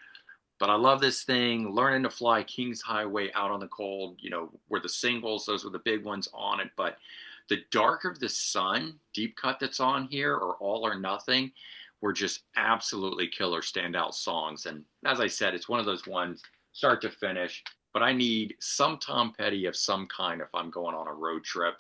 Speaker 1: But I love this thing, Learning to Fly, King's Highway, Out on the Cold, were the singles. Those were the big ones on it. But the Dark of the Sun deep cut that's on here, or All or Nothing, were just absolutely killer standout songs. And as I said, it's one of those ones, start to finish. But I need some Tom Petty of some kind if I'm going on a road trip.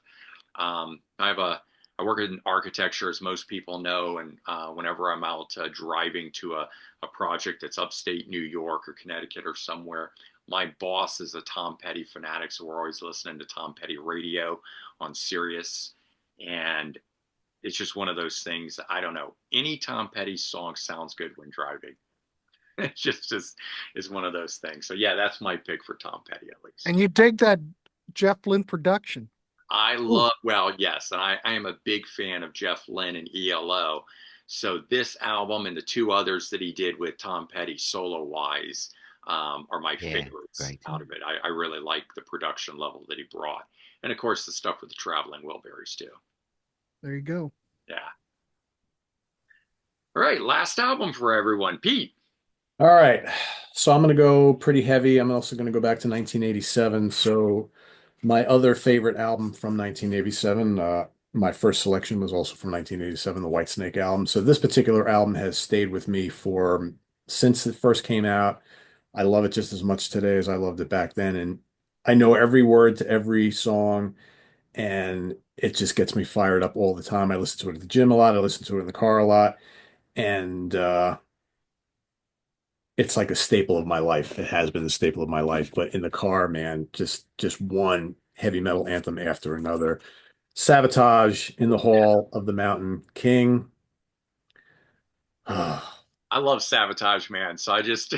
Speaker 1: I work in architecture, as most people know, and whenever I'm out driving to a project that's upstate New York or Connecticut or somewhere, my boss is a Tom Petty fanatic, so we're always listening to Tom Petty radio on Sirius. And it's just one of those things. I don't know. Any Tom Petty song sounds good when driving. It's just is one of those things. So yeah, that's my pick for Tom Petty at least.
Speaker 2: And you dig that Jeff Lynne production.
Speaker 1: I
Speaker 2: Ooh.
Speaker 1: love, well, yes, and I am a big fan of Jeff Lynne and ELO. So this album and the two others that he did with Tom Petty solo wise are my
Speaker 3: Yeah,
Speaker 1: favorites
Speaker 3: great.
Speaker 1: out of it. I really like the production level that he brought. And of course, the stuff with the Traveling Wilburys too.
Speaker 2: There you go.
Speaker 1: Yeah. All right, last album for everyone. Pete.
Speaker 4: All right. So I'm going to go pretty heavy. I'm also going to go back to 1987. So my other favorite album from 1987, my first selection was also from 1987, the Whitesnake album. So this particular album has stayed with me for since it first came out. I love it just as much today as I loved it back then. And I know every word to every song, and it just gets me fired up all the time. I listen to it at the gym a lot. I listen to it in the car a lot. And it's like a staple of my life. It has been a staple of my life. But in the car, man, just one heavy metal anthem after another. Sabotage, In the Hall of the Mountain King. Ah,
Speaker 1: I love Sabotage, man. So I just,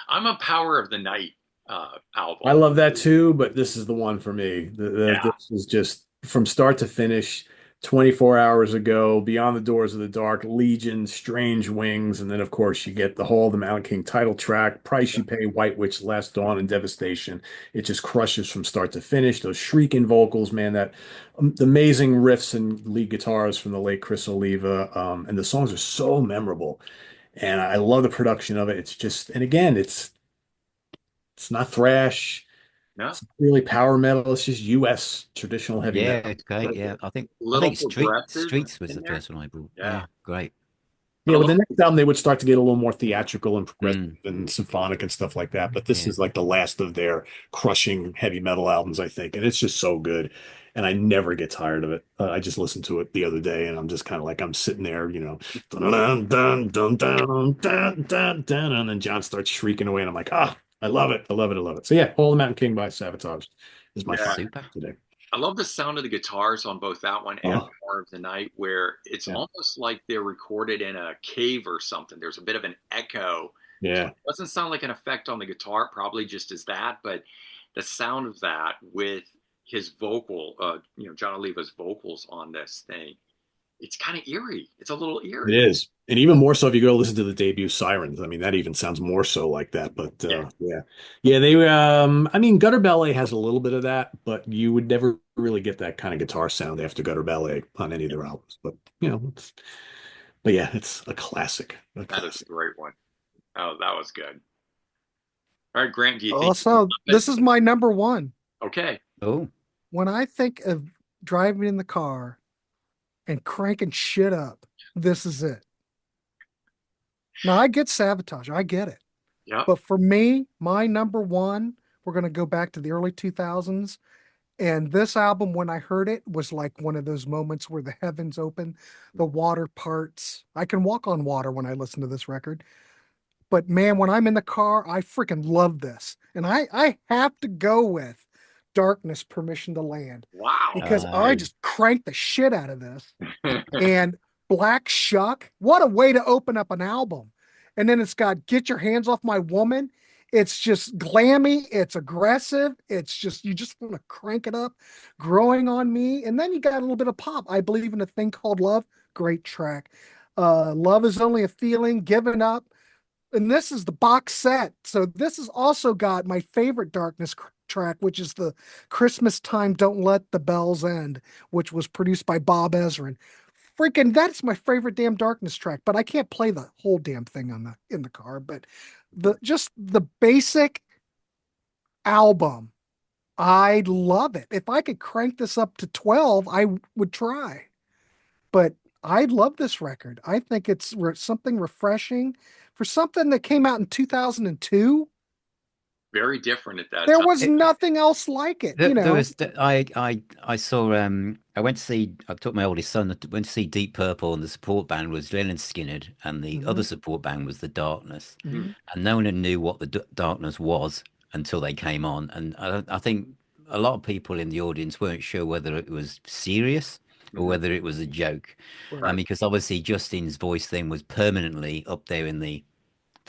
Speaker 1: I'm a Power of the Night
Speaker 4: I
Speaker 1: album.
Speaker 4: love that too, but this is the one for me.
Speaker 1: Yeah.
Speaker 4: This is just from start to finish, 24 hours ago, Beyond the Doors of the Dark, Legion, Strange Wings, and then of course you get the Hall of the Mountain King title track, Price You Pay, White Witch, Last Dawn, and Devastation. It just crushes from start to finish. Those shrieking vocals, man, that the amazing riffs and lead guitars from the late Chris Oliva, and the songs are so memorable. And I love the production of it. It's just, and again, it's not thrash.
Speaker 1: No,
Speaker 4: It's not really power metal. It's just U.S. traditional heavy
Speaker 3: Yeah,
Speaker 4: metal.
Speaker 3: it's great. Yeah, I
Speaker 1: little
Speaker 3: think
Speaker 1: progressive
Speaker 3: Streets was
Speaker 1: in
Speaker 3: the
Speaker 1: there.
Speaker 3: first one I brought.
Speaker 1: Yeah.
Speaker 3: Yeah, great.
Speaker 1: But
Speaker 4: Yeah,
Speaker 1: I
Speaker 4: with
Speaker 1: love,
Speaker 4: the next album, they would start to get a little more theatrical and progressive
Speaker 3: Mm,
Speaker 4: and symphonic and stuff like that. But this
Speaker 3: yeah.
Speaker 4: is like the last of their crushing heavy metal albums, I think. And it's just so good. And I never get tired of it. I just listened to it the other day and I'm just kind of like, I'm sitting there, dun, dun, dun, dun, dun, dun, dun, dun, and then John starts shrieking away. And I'm like, ah, I love it. I love it. I love it. So yeah, Hall of the Mountain King by Sabotage is my
Speaker 1: yeah.
Speaker 4: final
Speaker 3: Super.
Speaker 4: today.
Speaker 1: I love the sound of the guitars on both that one and
Speaker 4: Oh,
Speaker 1: Power of the Night, where it's
Speaker 4: yeah.
Speaker 1: almost like they're recorded in a cave or something. There's a bit of an echo. So
Speaker 4: Yeah.
Speaker 1: it doesn't sound like an effect on the guitar, probably just as that, but the sound of that with his vocal, John Oliva's vocals on this thing, it's kind of eerie. It's a little
Speaker 4: It
Speaker 1: eerie.
Speaker 4: is. And even more so if you go listen to the debut Sirens. I mean, that even sounds more so like that. But
Speaker 1: Yeah.
Speaker 4: yeah. Yeah, they I mean Gutter Ballet has a little bit of that, but you would never really get that kind of guitar sound after Gutter Ballet on any of their albums. But but yeah, it's a classic. A
Speaker 1: That is a
Speaker 4: classic.
Speaker 1: great one. Oh, that was good. All right, Grant, do you think you
Speaker 2: Also,
Speaker 1: love
Speaker 2: this is my number one.
Speaker 1: it? Okay.
Speaker 3: Oh,
Speaker 2: When I think of driving in the car and cranking shit up, this is it. Now I get Sabotage, I get it.
Speaker 1: Yep.
Speaker 2: But for me, my number one, we're going to go back to the early 2000s. And this album, when I heard it, was like one of those moments where the heavens open, the water parts. I can walk on water when I listen to this record. But man, when I'm in the car, I freaking love this. And I have to go with Darkness, Permission to Land,
Speaker 1: Wow.
Speaker 2: because I just cranked the shit out of this. And Black Shuck, what a way to open up an album. And then it's got Get Your Hands Off My Woman. It's just glammy, it's aggressive, it's just you just want to crank it up, Growing on Me. And then you got a little bit of pop. I Believe in a Thing Called Love, great track. Love Is Only a Feeling, Giving Up. And this is the box set. So this has also got my favorite Darkness track, which is the Christmas Time Don't Let the Bells End, which was produced by Bob Ezrin. Freaking, that's my favorite damn Darkness track, but I can't play the whole damn thing on the in the car. But the basic album, I love it. If I could crank this up to 12, I would try. But I love this record. I think it's something refreshing for something that came out in 2002.
Speaker 1: Very different at that
Speaker 2: There
Speaker 1: time.
Speaker 2: was nothing else like it, you
Speaker 3: there
Speaker 2: know.
Speaker 3: was I saw I went to see I took my oldest son went to see Deep Purple and the support band was Leonard Skinner and the
Speaker 2: Mhm,
Speaker 3: other support band was the Darkness
Speaker 2: mhm.
Speaker 3: and no one knew what the Darkness was until they came on, and I think a lot of people in the audience weren't sure whether it was serious or
Speaker 1: Mhm.
Speaker 3: whether it was a joke,
Speaker 2: Right.
Speaker 3: because obviously Justin's voice then was permanently up there in the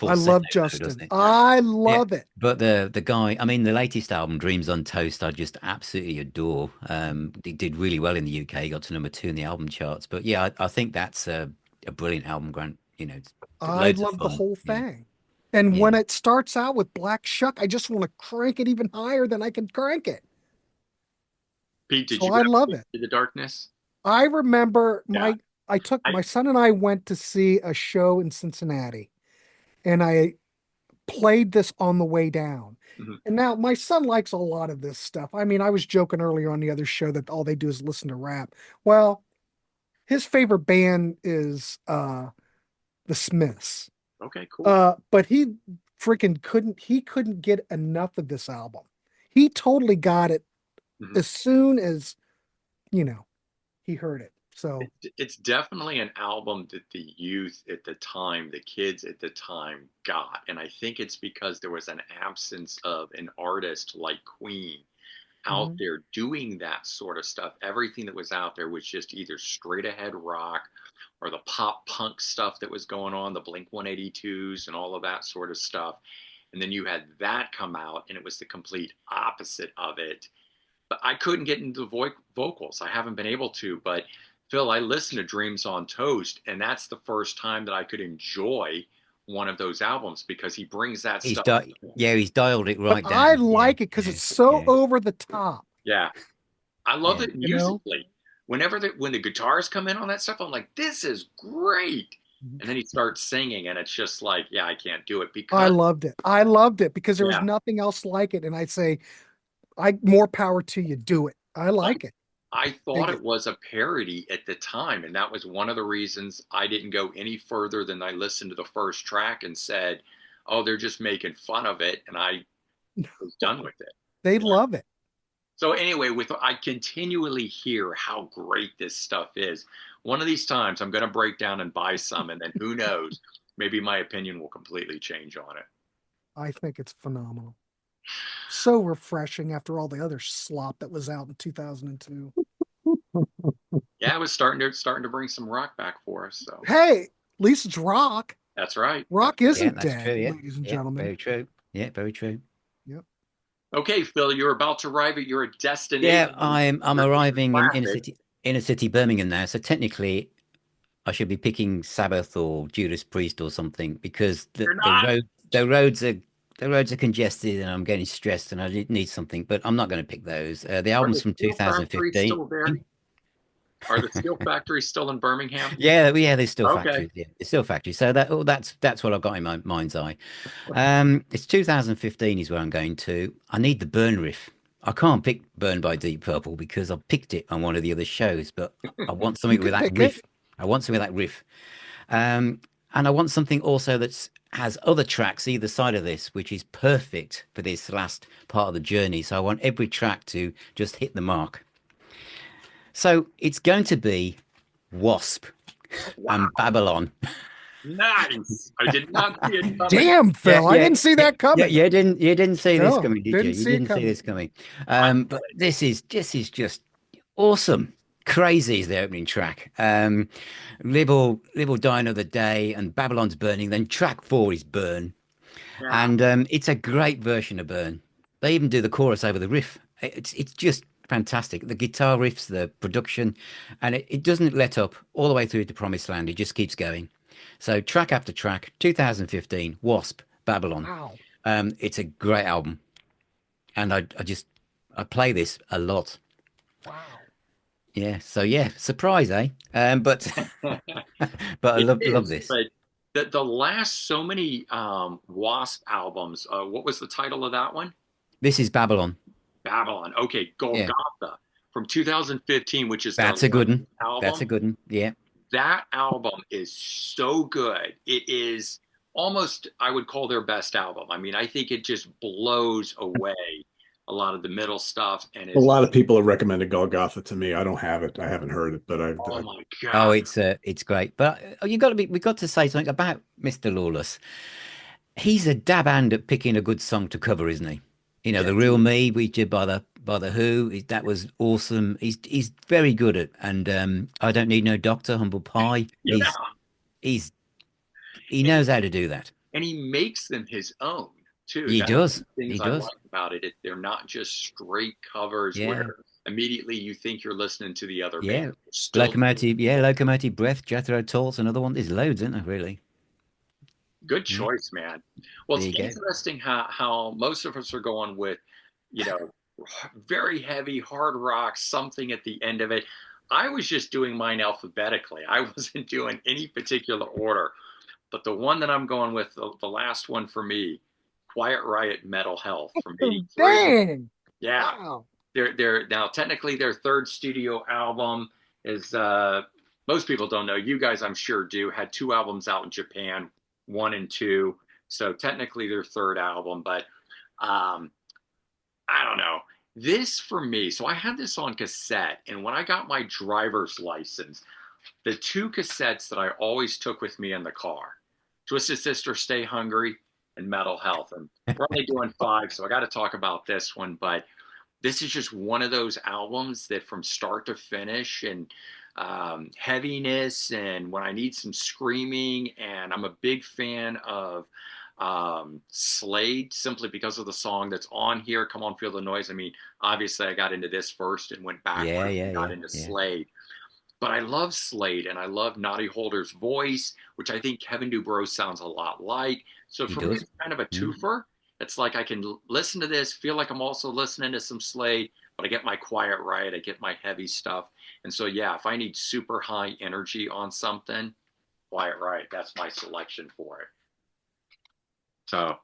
Speaker 2: I
Speaker 3: falsetto
Speaker 2: love
Speaker 3: mode, wasn't
Speaker 2: Justin.
Speaker 3: it?
Speaker 1: Yeah.
Speaker 2: I
Speaker 3: Yeah.
Speaker 2: love it.
Speaker 3: But the guy, I mean, the latest album, Dreams on Toast, I just absolutely adore. It did really well in the UK, got to number 2 in the album charts. But yeah, I think that's a brilliant album, Grant. It's
Speaker 2: I
Speaker 3: loads of
Speaker 2: love the
Speaker 3: fun.
Speaker 2: whole
Speaker 3: Yeah,
Speaker 2: thing. And
Speaker 3: yeah.
Speaker 2: when it starts out with Black Shuck, I just want to crank it even higher than I can crank it.
Speaker 1: Pete, did
Speaker 2: So
Speaker 1: you
Speaker 2: I
Speaker 1: ever
Speaker 2: love
Speaker 1: get
Speaker 2: it.
Speaker 1: to the darkness?
Speaker 2: I remember
Speaker 1: Yeah.
Speaker 2: I took
Speaker 1: I
Speaker 2: my son and I went to see a show in Cincinnati, and I played this on the way down.
Speaker 1: mhm.
Speaker 2: And now my son likes a lot of this stuff. I mean, I was joking earlier on the other show that all they do is listen to rap. Well, his favorite band is the Smiths.
Speaker 1: Okay, cool.
Speaker 2: But he couldn't get enough of this album. He totally got it
Speaker 1: Mhm.
Speaker 2: as soon as, you know, he heard it. So
Speaker 1: It's definitely an album that the youth at the time, the kids at the time got. And I think it's because there was an absence of an artist like Queen out
Speaker 2: mhm.
Speaker 1: there doing that sort of stuff. Everything that was out there was just either straight ahead rock or the pop punk stuff that was going on, the Blink 182s and all of that sort of stuff. And then you had that come out, and it was the complete opposite of it. But I couldn't get into the vocals. I haven't been able to. But Phil, I listened to Dreams on Toast, and that's the first time that I could enjoy one of those albums because he brings that
Speaker 3: He's
Speaker 1: stuff.
Speaker 3: di Yeah, he's dialed it
Speaker 2: But
Speaker 3: right
Speaker 2: I
Speaker 3: down. Yeah,
Speaker 2: like it because
Speaker 3: yeah,
Speaker 2: it's so
Speaker 3: yeah,
Speaker 2: over the top,
Speaker 1: Yeah, I love
Speaker 3: yeah.
Speaker 1: it
Speaker 2: you know?
Speaker 1: musically. When the guitars come in on that stuff, I'm like, this is great.
Speaker 2: Mhm.
Speaker 1: And then he starts singing, and it's just like, yeah, I can't do it
Speaker 2: I
Speaker 1: because
Speaker 2: loved it. I loved it because there was
Speaker 1: yeah,
Speaker 2: nothing else like it. And I say, I more power to you. Do it. I
Speaker 1: I,
Speaker 2: like it.
Speaker 1: I thought
Speaker 2: Dig
Speaker 1: it
Speaker 2: it.
Speaker 1: was a parody at the time, and that was one of the reasons I didn't go any further than I listened to the first track and said, oh, they're just making fun of it, and I was done with it.
Speaker 2: They
Speaker 1: Yeah.
Speaker 2: love it.
Speaker 1: So anyway, with I continually hear how great this stuff is. One of these times, I'm going to break down and buy some, and then who knows? Maybe my opinion will completely change on it.
Speaker 2: I think it's phenomenal. So refreshing after all the other slop that was out in 2002.
Speaker 1: Yeah, it was starting to bring some rock back for us. So
Speaker 2: Hey, at least it's rock.
Speaker 1: that's right. That's
Speaker 2: Rock
Speaker 1: right.
Speaker 3: Yeah,
Speaker 2: isn't
Speaker 3: that's true.
Speaker 2: dead,
Speaker 3: Yeah,
Speaker 2: ladies and
Speaker 3: yeah,
Speaker 2: gentlemen.
Speaker 3: very true. Yeah, very true.
Speaker 2: Yep.
Speaker 1: Okay, Phil, you're about to arrive at your
Speaker 3: Yeah,
Speaker 1: destination.
Speaker 3: I'm
Speaker 1: Your
Speaker 3: arriving in
Speaker 1: classic.
Speaker 3: inner city Birmingham now. So technically, I should be picking Sabbath or Judas Priest or something because
Speaker 1: You're not.
Speaker 3: the roads are the roads are congested and I'm getting stressed and I need something. But I'm not going to pick those. The
Speaker 1: Are
Speaker 3: album's
Speaker 1: the
Speaker 3: from
Speaker 1: steel factories
Speaker 3: 2015.
Speaker 1: still there? Are the steel factories still in Birmingham?
Speaker 3: Yeah, there's still
Speaker 1: Okay.
Speaker 3: factories. Yeah, there's still factories. So that's what I've got in my mind's eye. It's 2015 is where I'm going to. I need the Burn riff. I can't pick Burn by Deep Purple because I picked it on one of the other shows, but I want
Speaker 2: You
Speaker 3: something with
Speaker 2: could
Speaker 3: that
Speaker 2: pick it.
Speaker 3: riff. I want something with that riff. And I want something also that has other tracks either side of this, which is perfect for this last part of the journey. So I want every track to just hit the mark. So it's going to be Wasp
Speaker 1: Wow.
Speaker 3: and Babylon.
Speaker 1: Nice. I did not see it coming.
Speaker 2: Damn,
Speaker 3: Yeah,
Speaker 2: Phil. I
Speaker 3: yeah,
Speaker 2: didn't see
Speaker 3: yeah,
Speaker 2: that
Speaker 3: yeah.
Speaker 2: coming.
Speaker 3: You didn't see this
Speaker 2: No,
Speaker 3: coming, did you?
Speaker 2: didn't
Speaker 3: You
Speaker 2: see it
Speaker 3: didn't see
Speaker 2: coming.
Speaker 3: this coming.
Speaker 1: I
Speaker 3: But this is just awesome. Crazy is the opening track. Live or Die Another Day and Babylon's Burning. Then track 4 is Burn,
Speaker 1: yeah.
Speaker 3: and it's a great version of Burn. They even do the chorus over the riff. It's just fantastic. The guitar riffs, the production, and it doesn't let up all the way through to Promised Land. It just keeps going. So track after track, 2015, Wasp, Babylon.
Speaker 2: Wow.
Speaker 3: It's a great album, and I play this a lot.
Speaker 2: Wow.
Speaker 3: Yeah. So yeah, surprise, eh? But but I
Speaker 1: It
Speaker 3: love
Speaker 1: is,
Speaker 3: this.
Speaker 1: but the last so many Wasp albums. What was the title of that one?
Speaker 3: This is Babylon.
Speaker 1: Babylon. Okay,
Speaker 3: Yeah,
Speaker 1: Golgotha from 2015, which is their
Speaker 3: that's a
Speaker 1: last
Speaker 3: good one. That's a
Speaker 1: album.
Speaker 3: good one. Yeah.
Speaker 1: That album is so good. It is almost, I would call their best album. I mean, I think it just blows away a lot of the middle stuff and
Speaker 4: A
Speaker 1: is,
Speaker 4: lot of people have recommended Golgotha to me. I don't have it. I haven't heard it, but
Speaker 1: oh
Speaker 4: I
Speaker 1: my
Speaker 3: Oh,
Speaker 1: God.
Speaker 3: it's great. But we got to say something about Mr. Lawless. He's a dab hand at picking a good song to cover, isn't he? You know,
Speaker 1: Yeah.
Speaker 3: The Real Me we did by the Who. That was awesome. He's very good at, and I Don't Need No Doctor, Humble Pie.
Speaker 4: Yep.
Speaker 3: He's he
Speaker 1: And
Speaker 3: knows how to do that.
Speaker 1: he makes them his own too.
Speaker 3: He
Speaker 1: That's one
Speaker 3: does.
Speaker 1: of the
Speaker 3: He
Speaker 1: things I
Speaker 3: does.
Speaker 1: like about it. They're not just straight covers
Speaker 3: Yeah.
Speaker 1: where immediately you think you're listening to the other band.
Speaker 3: Yeah.
Speaker 1: You're still
Speaker 3: Locomotive Breath, Jethro Tull's another one. There's loads, isn't there, really?
Speaker 1: good
Speaker 3: Yeah.
Speaker 1: choice, man. Well,
Speaker 3: There
Speaker 1: it's
Speaker 3: you go.
Speaker 1: interesting how most of us are going with, you know, very heavy hard rock, something at the end of it. I was just doing mine alphabetically. I wasn't doing any particular order. But the one that I'm going with, the last one for me, Quiet Riot Metal Health from '83.
Speaker 2: Dang.
Speaker 1: Yeah,
Speaker 2: Wow.
Speaker 1: they're now technically their third studio album is most people don't know. You guys, I'm sure, do. Had two albums out in Japan, one and two. So technically their third album, but um, I don't know. This for me, so I had this on cassette, and when I got my driver's license, the two cassettes that I always took with me in the car, Twisted Sister, Stay Hungry, and Metal Health. And we're only doing five, so I got to talk about this one. But this is just one of those albums that from start to finish and heaviness, and when I need some screaming, and I'm a big fan of Slade simply because of the song that's on here, Come On Feel the Noise. I mean, obviously I got into this first and went
Speaker 3: Yeah,
Speaker 1: backwards
Speaker 3: yeah,
Speaker 1: and got
Speaker 3: yeah,
Speaker 1: into
Speaker 3: yeah.
Speaker 1: Slade. But I love Slade and I love Noddy Holder's voice, which I think Kevin Dubrow sounds a lot like. So
Speaker 3: He
Speaker 1: for me,
Speaker 3: does.
Speaker 1: it's kind of a
Speaker 3: Mm.
Speaker 1: twofer. It's like I can listen to this, feel like I'm also listening to some Slade, but I get my Quiet Riot, I get my heavy stuff. And so, yeah, if I need super high energy on something, Quiet Riot, that's my selection for it. So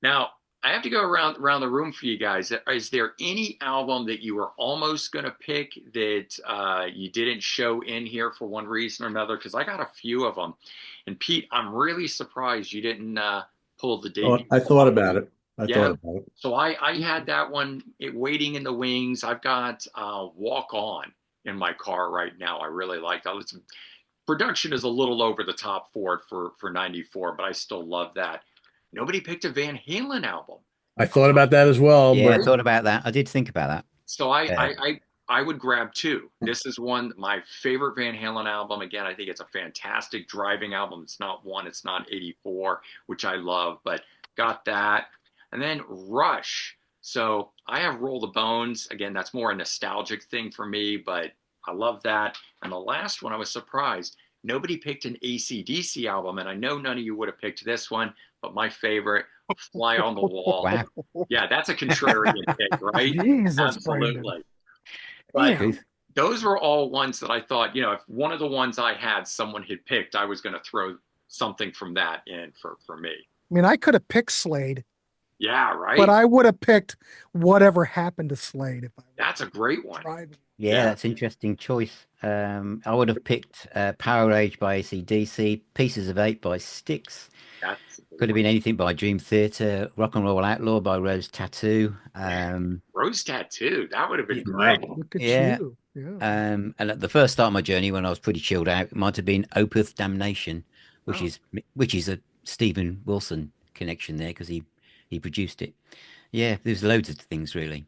Speaker 1: now I have to go around the room for you guys. Is there any album that you were almost going to pick that you didn't show in here for one reason or another? Because I got a few of them. And Pete, I'm really surprised you didn't pull the debut.
Speaker 4: I thought about it. I thought
Speaker 1: Yeah.
Speaker 4: about it.
Speaker 1: So I had that one waiting in the wings. I've got Walk On in my car right now. I really like that. Production is a little over the top for it for '94, but I still love that. Nobody picked a Van Halen album.
Speaker 4: I thought about that as well,
Speaker 3: Yeah, I
Speaker 4: but
Speaker 1: Right?
Speaker 3: thought about that. I did think about
Speaker 1: So
Speaker 3: that.
Speaker 1: I would grab two. This is one my favorite Van Halen album. Again, I think it's a fantastic driving album. It's not one, it's not '84, which I love, but got that. And then Rush. So I have Roll the Bones. Again, that's more a nostalgic thing for me, but I love that. And the last one, I was surprised. Nobody picked an AC/DC album, and I know none of you would have picked this one, but my favorite, Fly on the Wall.
Speaker 3: Wow.
Speaker 1: Yeah, that's a contrarian pick, right?
Speaker 2: Jesus, Brandon.
Speaker 1: Absolutely. But
Speaker 2: Damn.
Speaker 3: Truth.
Speaker 1: those were all ones that I thought, if one of the ones I had someone had picked, I was going to throw something from that in for me.
Speaker 2: I mean, I could have picked Slade,
Speaker 1: Yeah,
Speaker 2: but
Speaker 1: right?
Speaker 2: I would have picked Whatever Happened to Slade if I
Speaker 1: That's a great one.
Speaker 2: was driving.
Speaker 3: Yeah,
Speaker 1: Yeah,
Speaker 3: that's an interesting choice. I would have picked Power Age by AC/DC, Pieces of Eight by Styx.
Speaker 1: that's a good
Speaker 3: Could have
Speaker 1: one.
Speaker 3: been anything by Dream Theater, Rock and Roll Outlaw by Rose Tattoo.
Speaker 1: Rose Tattoo, that would have been
Speaker 4: yeah.
Speaker 1: great.
Speaker 2: Look at
Speaker 3: Yeah.
Speaker 2: you. Yeah.
Speaker 3: And at the first start of my journey, when I was pretty chilled out, it might have been Opeth Damnation, which
Speaker 1: Oh,
Speaker 3: is a Stephen Wilson connection there because he produced it. Yeah, there's loads of things really.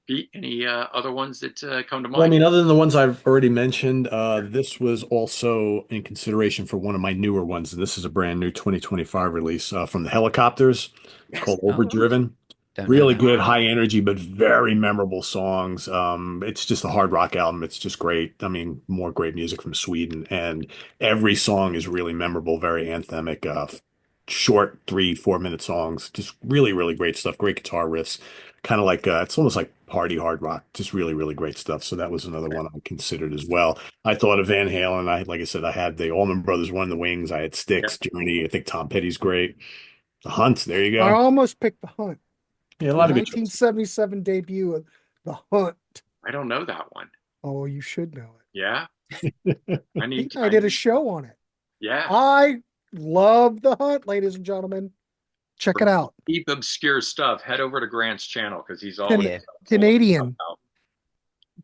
Speaker 1: Pete, any other ones that come to
Speaker 4: Well, I
Speaker 1: mind?
Speaker 4: mean, other than the ones I've already mentioned, this was also in consideration for one of my newer ones. This is a brand new 2025 release from the Helicopters. It's
Speaker 1: Yes.
Speaker 4: called
Speaker 3: Oh,
Speaker 4: Overdriven.
Speaker 3: don't know
Speaker 4: Really
Speaker 3: that.
Speaker 4: good, high energy, but very memorable songs. It's just a hard rock album. It's just great. I mean, more great music from Sweden, and every song is really memorable, very anthemic. Short 3, 4 minute songs, just really, really great stuff. Great guitar riffs, kind of like it's almost like party hard rock. Just really, really great stuff. So that was another one I considered as well. I thought of Van Halen. Like I said, I had the Allman Brothers One in the Wings. I had
Speaker 1: Yep.
Speaker 4: Styx, Journey. I think Tom Petty's great. The Hunt. There you
Speaker 2: I
Speaker 4: go.
Speaker 2: almost picked The Hunt.
Speaker 4: Yeah, a
Speaker 2: The
Speaker 4: lot of good choices.
Speaker 2: 1977 debut of The Hunt.
Speaker 1: I don't know that one.
Speaker 2: Oh, you should know
Speaker 1: Yeah, I need.
Speaker 2: it. I did a show on it.
Speaker 1: Yeah,
Speaker 2: I love The Hunt, ladies and gentlemen. Check it out.
Speaker 1: deep obscure stuff. Head over to Grant's channel because he's
Speaker 2: Can-
Speaker 1: always
Speaker 3: Yeah.
Speaker 2: Canadian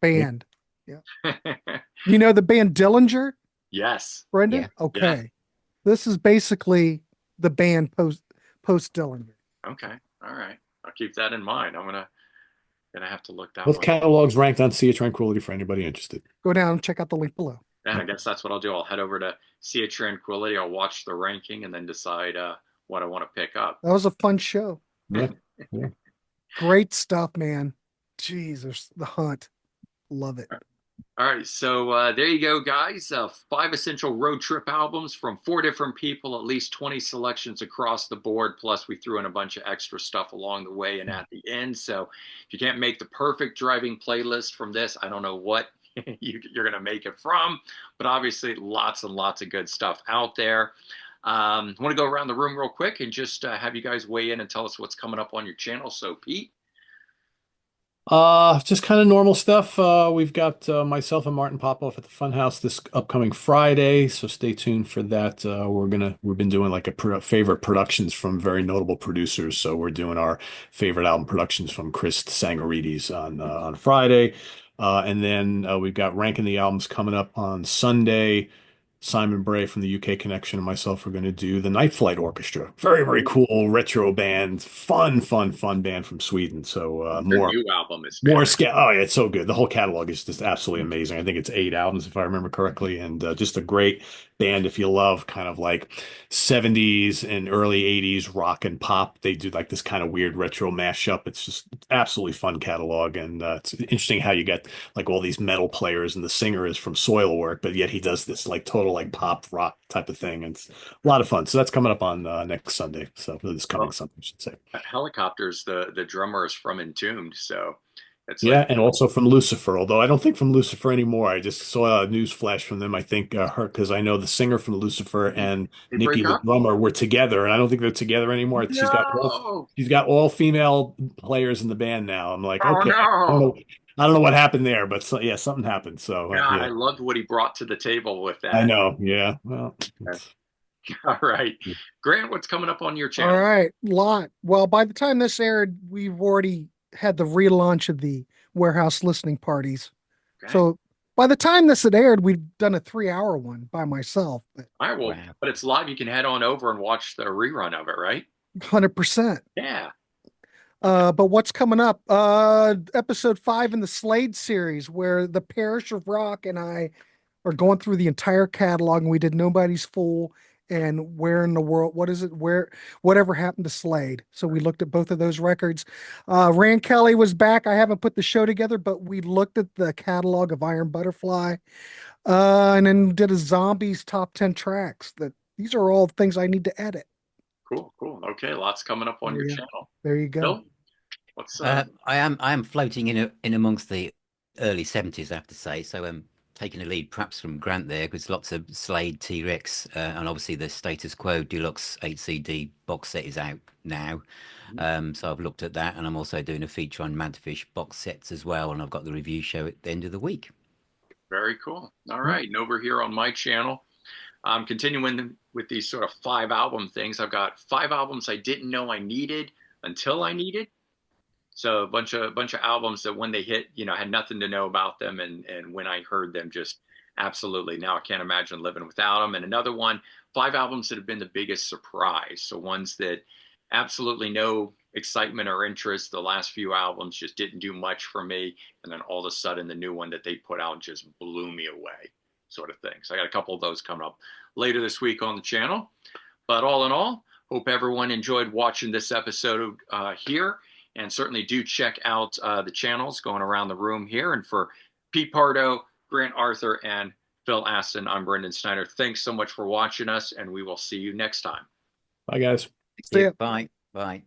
Speaker 2: band. You know the band Dillinger,
Speaker 1: Yes.
Speaker 2: Brendan?
Speaker 3: Yeah.
Speaker 2: Okay. This is basically the band post Dillinger.
Speaker 1: Okay. All right. I'll keep that in mind. I'm gonna have to look that
Speaker 4: Both
Speaker 1: one.
Speaker 4: catalogs ranked on Sea of Tranquility for anybody interested.
Speaker 2: Go down and check out the link below.
Speaker 1: And I guess that's what I'll do. I'll head over to Sea of Tranquility. I'll watch the ranking and then decide what I want to pick up.
Speaker 2: That was a fun show.
Speaker 4: Yeah. Yeah.
Speaker 2: Great stuff, man. Jesus, The Hunt. Love it.
Speaker 1: All right, so there you go, guys. 5 essential road trip albums from 4 different people, at least 20 selections across the board. Plus, we threw in a bunch of extra stuff along the way and at the end. So, if you can't make the perfect driving playlist from this, I don't know what you're going to make it from. But obviously, lots and lots of good stuff out there. I want to go around the room real quick and just have you guys weigh in and tell us what's coming up on your channel. So, Pete.
Speaker 4: Just kind of normal stuff. We've got myself and Martin Popoff at the Funhouse this upcoming Friday, so stay tuned for that. We've been doing like favorite productions from very notable producers. So we're doing our favorite album productions from Chris Sangarides on Friday, and then we've got ranking the albums coming up on Sunday. Simon Bray from the UK Connection and myself are going to do the Night Flight Orchestra. Very, very cool retro band. Fun band from Sweden. So
Speaker 1: Their new album is
Speaker 4: more
Speaker 1: fantastic.
Speaker 4: ska. Oh, yeah, it's so good. The whole catalog is just absolutely amazing. I think it's 8 albums, if I remember correctly, and just a great band if you love kind of like 70s and early 80s rock and pop. They do like this kind of weird retro mashup. It's just absolutely fun catalog, and it's interesting how you get like all these metal players, and the singer is from Soilwork, but yet he does this like total like pop rock type of thing. And it's a lot of fun. So that's coming up on next Sunday. So this coming
Speaker 1: Well,
Speaker 4: Sunday, I should say.
Speaker 1: Helicopters, the drummer is from Entombed, so it's like
Speaker 4: Yeah, and also from Lucifer, although I don't think from Lucifer anymore. I just saw a news flash from them. I think her because I know the singer from Lucifer and
Speaker 1: they
Speaker 4: Nikki
Speaker 1: break
Speaker 4: the
Speaker 1: up.
Speaker 4: drummer were together, and I don't think they're together anymore.
Speaker 1: No.
Speaker 4: She's got all female players in the band now. I'm like,
Speaker 1: Oh
Speaker 4: okay,
Speaker 1: no.
Speaker 4: I don't know what happened there, but yeah, something happened. So
Speaker 1: God,
Speaker 4: yeah,
Speaker 1: I loved what he brought to the table with
Speaker 4: I
Speaker 1: that.
Speaker 4: know. Yeah, well,
Speaker 1: All right. Grant, what's coming up on your
Speaker 2: All
Speaker 1: channel?
Speaker 2: right, lot. Well, by the time this aired, we've already had the relaunch of the Warehouse listening parties.
Speaker 1: Okay.
Speaker 2: So by the time this had aired, we'd done a 3 hour one by myself.
Speaker 1: All right, well,
Speaker 3: Wow.
Speaker 1: but it's live. You can head on over and watch the rerun of it, right?
Speaker 2: 100%.
Speaker 1: Yeah.
Speaker 2: But what's coming up? Episode 5 in the Slade series, where the Parish of Rock and I are going through the entire catalog, and we did Nobody's Fool and Where in the World, what is it? Whatever happened to Slade. So we looked at both of those records. Rand Kelly was back. I haven't put the show together, but we looked at the catalog of Iron Butterfly, and then did a Zombies top 10 tracks. That these are all things I need to edit.
Speaker 1: Cool, cool. Okay, lots coming up on your
Speaker 2: Yeah,
Speaker 1: channel.
Speaker 2: there you go.
Speaker 1: Bill, what's
Speaker 3: I am floating in amongst the early 70s, I have to say. So taking a lead perhaps from Grant there, because lots of Slade, T-Rex, and obviously the Status Quo Deluxe 8 CD box set is out now. So I've looked at that, and I'm also doing a feature on Madfish box sets as well, and I've got the review show at the end of the week.
Speaker 1: very cool. All right, and over here on my channel, I'm continuing with these sort of 5 album things. I've got 5 albums I didn't know I needed until I needed. So a bunch of albums that when they hit, I had nothing to know about them, and when I heard them, just absolutely now I can't imagine living without them. And another one, 5 albums that have been the biggest surprise. So ones that absolutely no excitement or interest. The last few albums just didn't do much for me, and then all of a sudden the new one that they put out just blew me away, sort of thing. So I got a couple of those coming up later this week on the channel. But all in all, hope everyone enjoyed watching this episode here. And certainly do check out the channels going around the room here. And for Pete Pardo, Grant Arthur, and Phil Aston, I'm Brendan Snyder. Thanks so much for watching us, and we will see you next time.
Speaker 4: bye guys.
Speaker 2: See ya.
Speaker 3: Bye. Bye.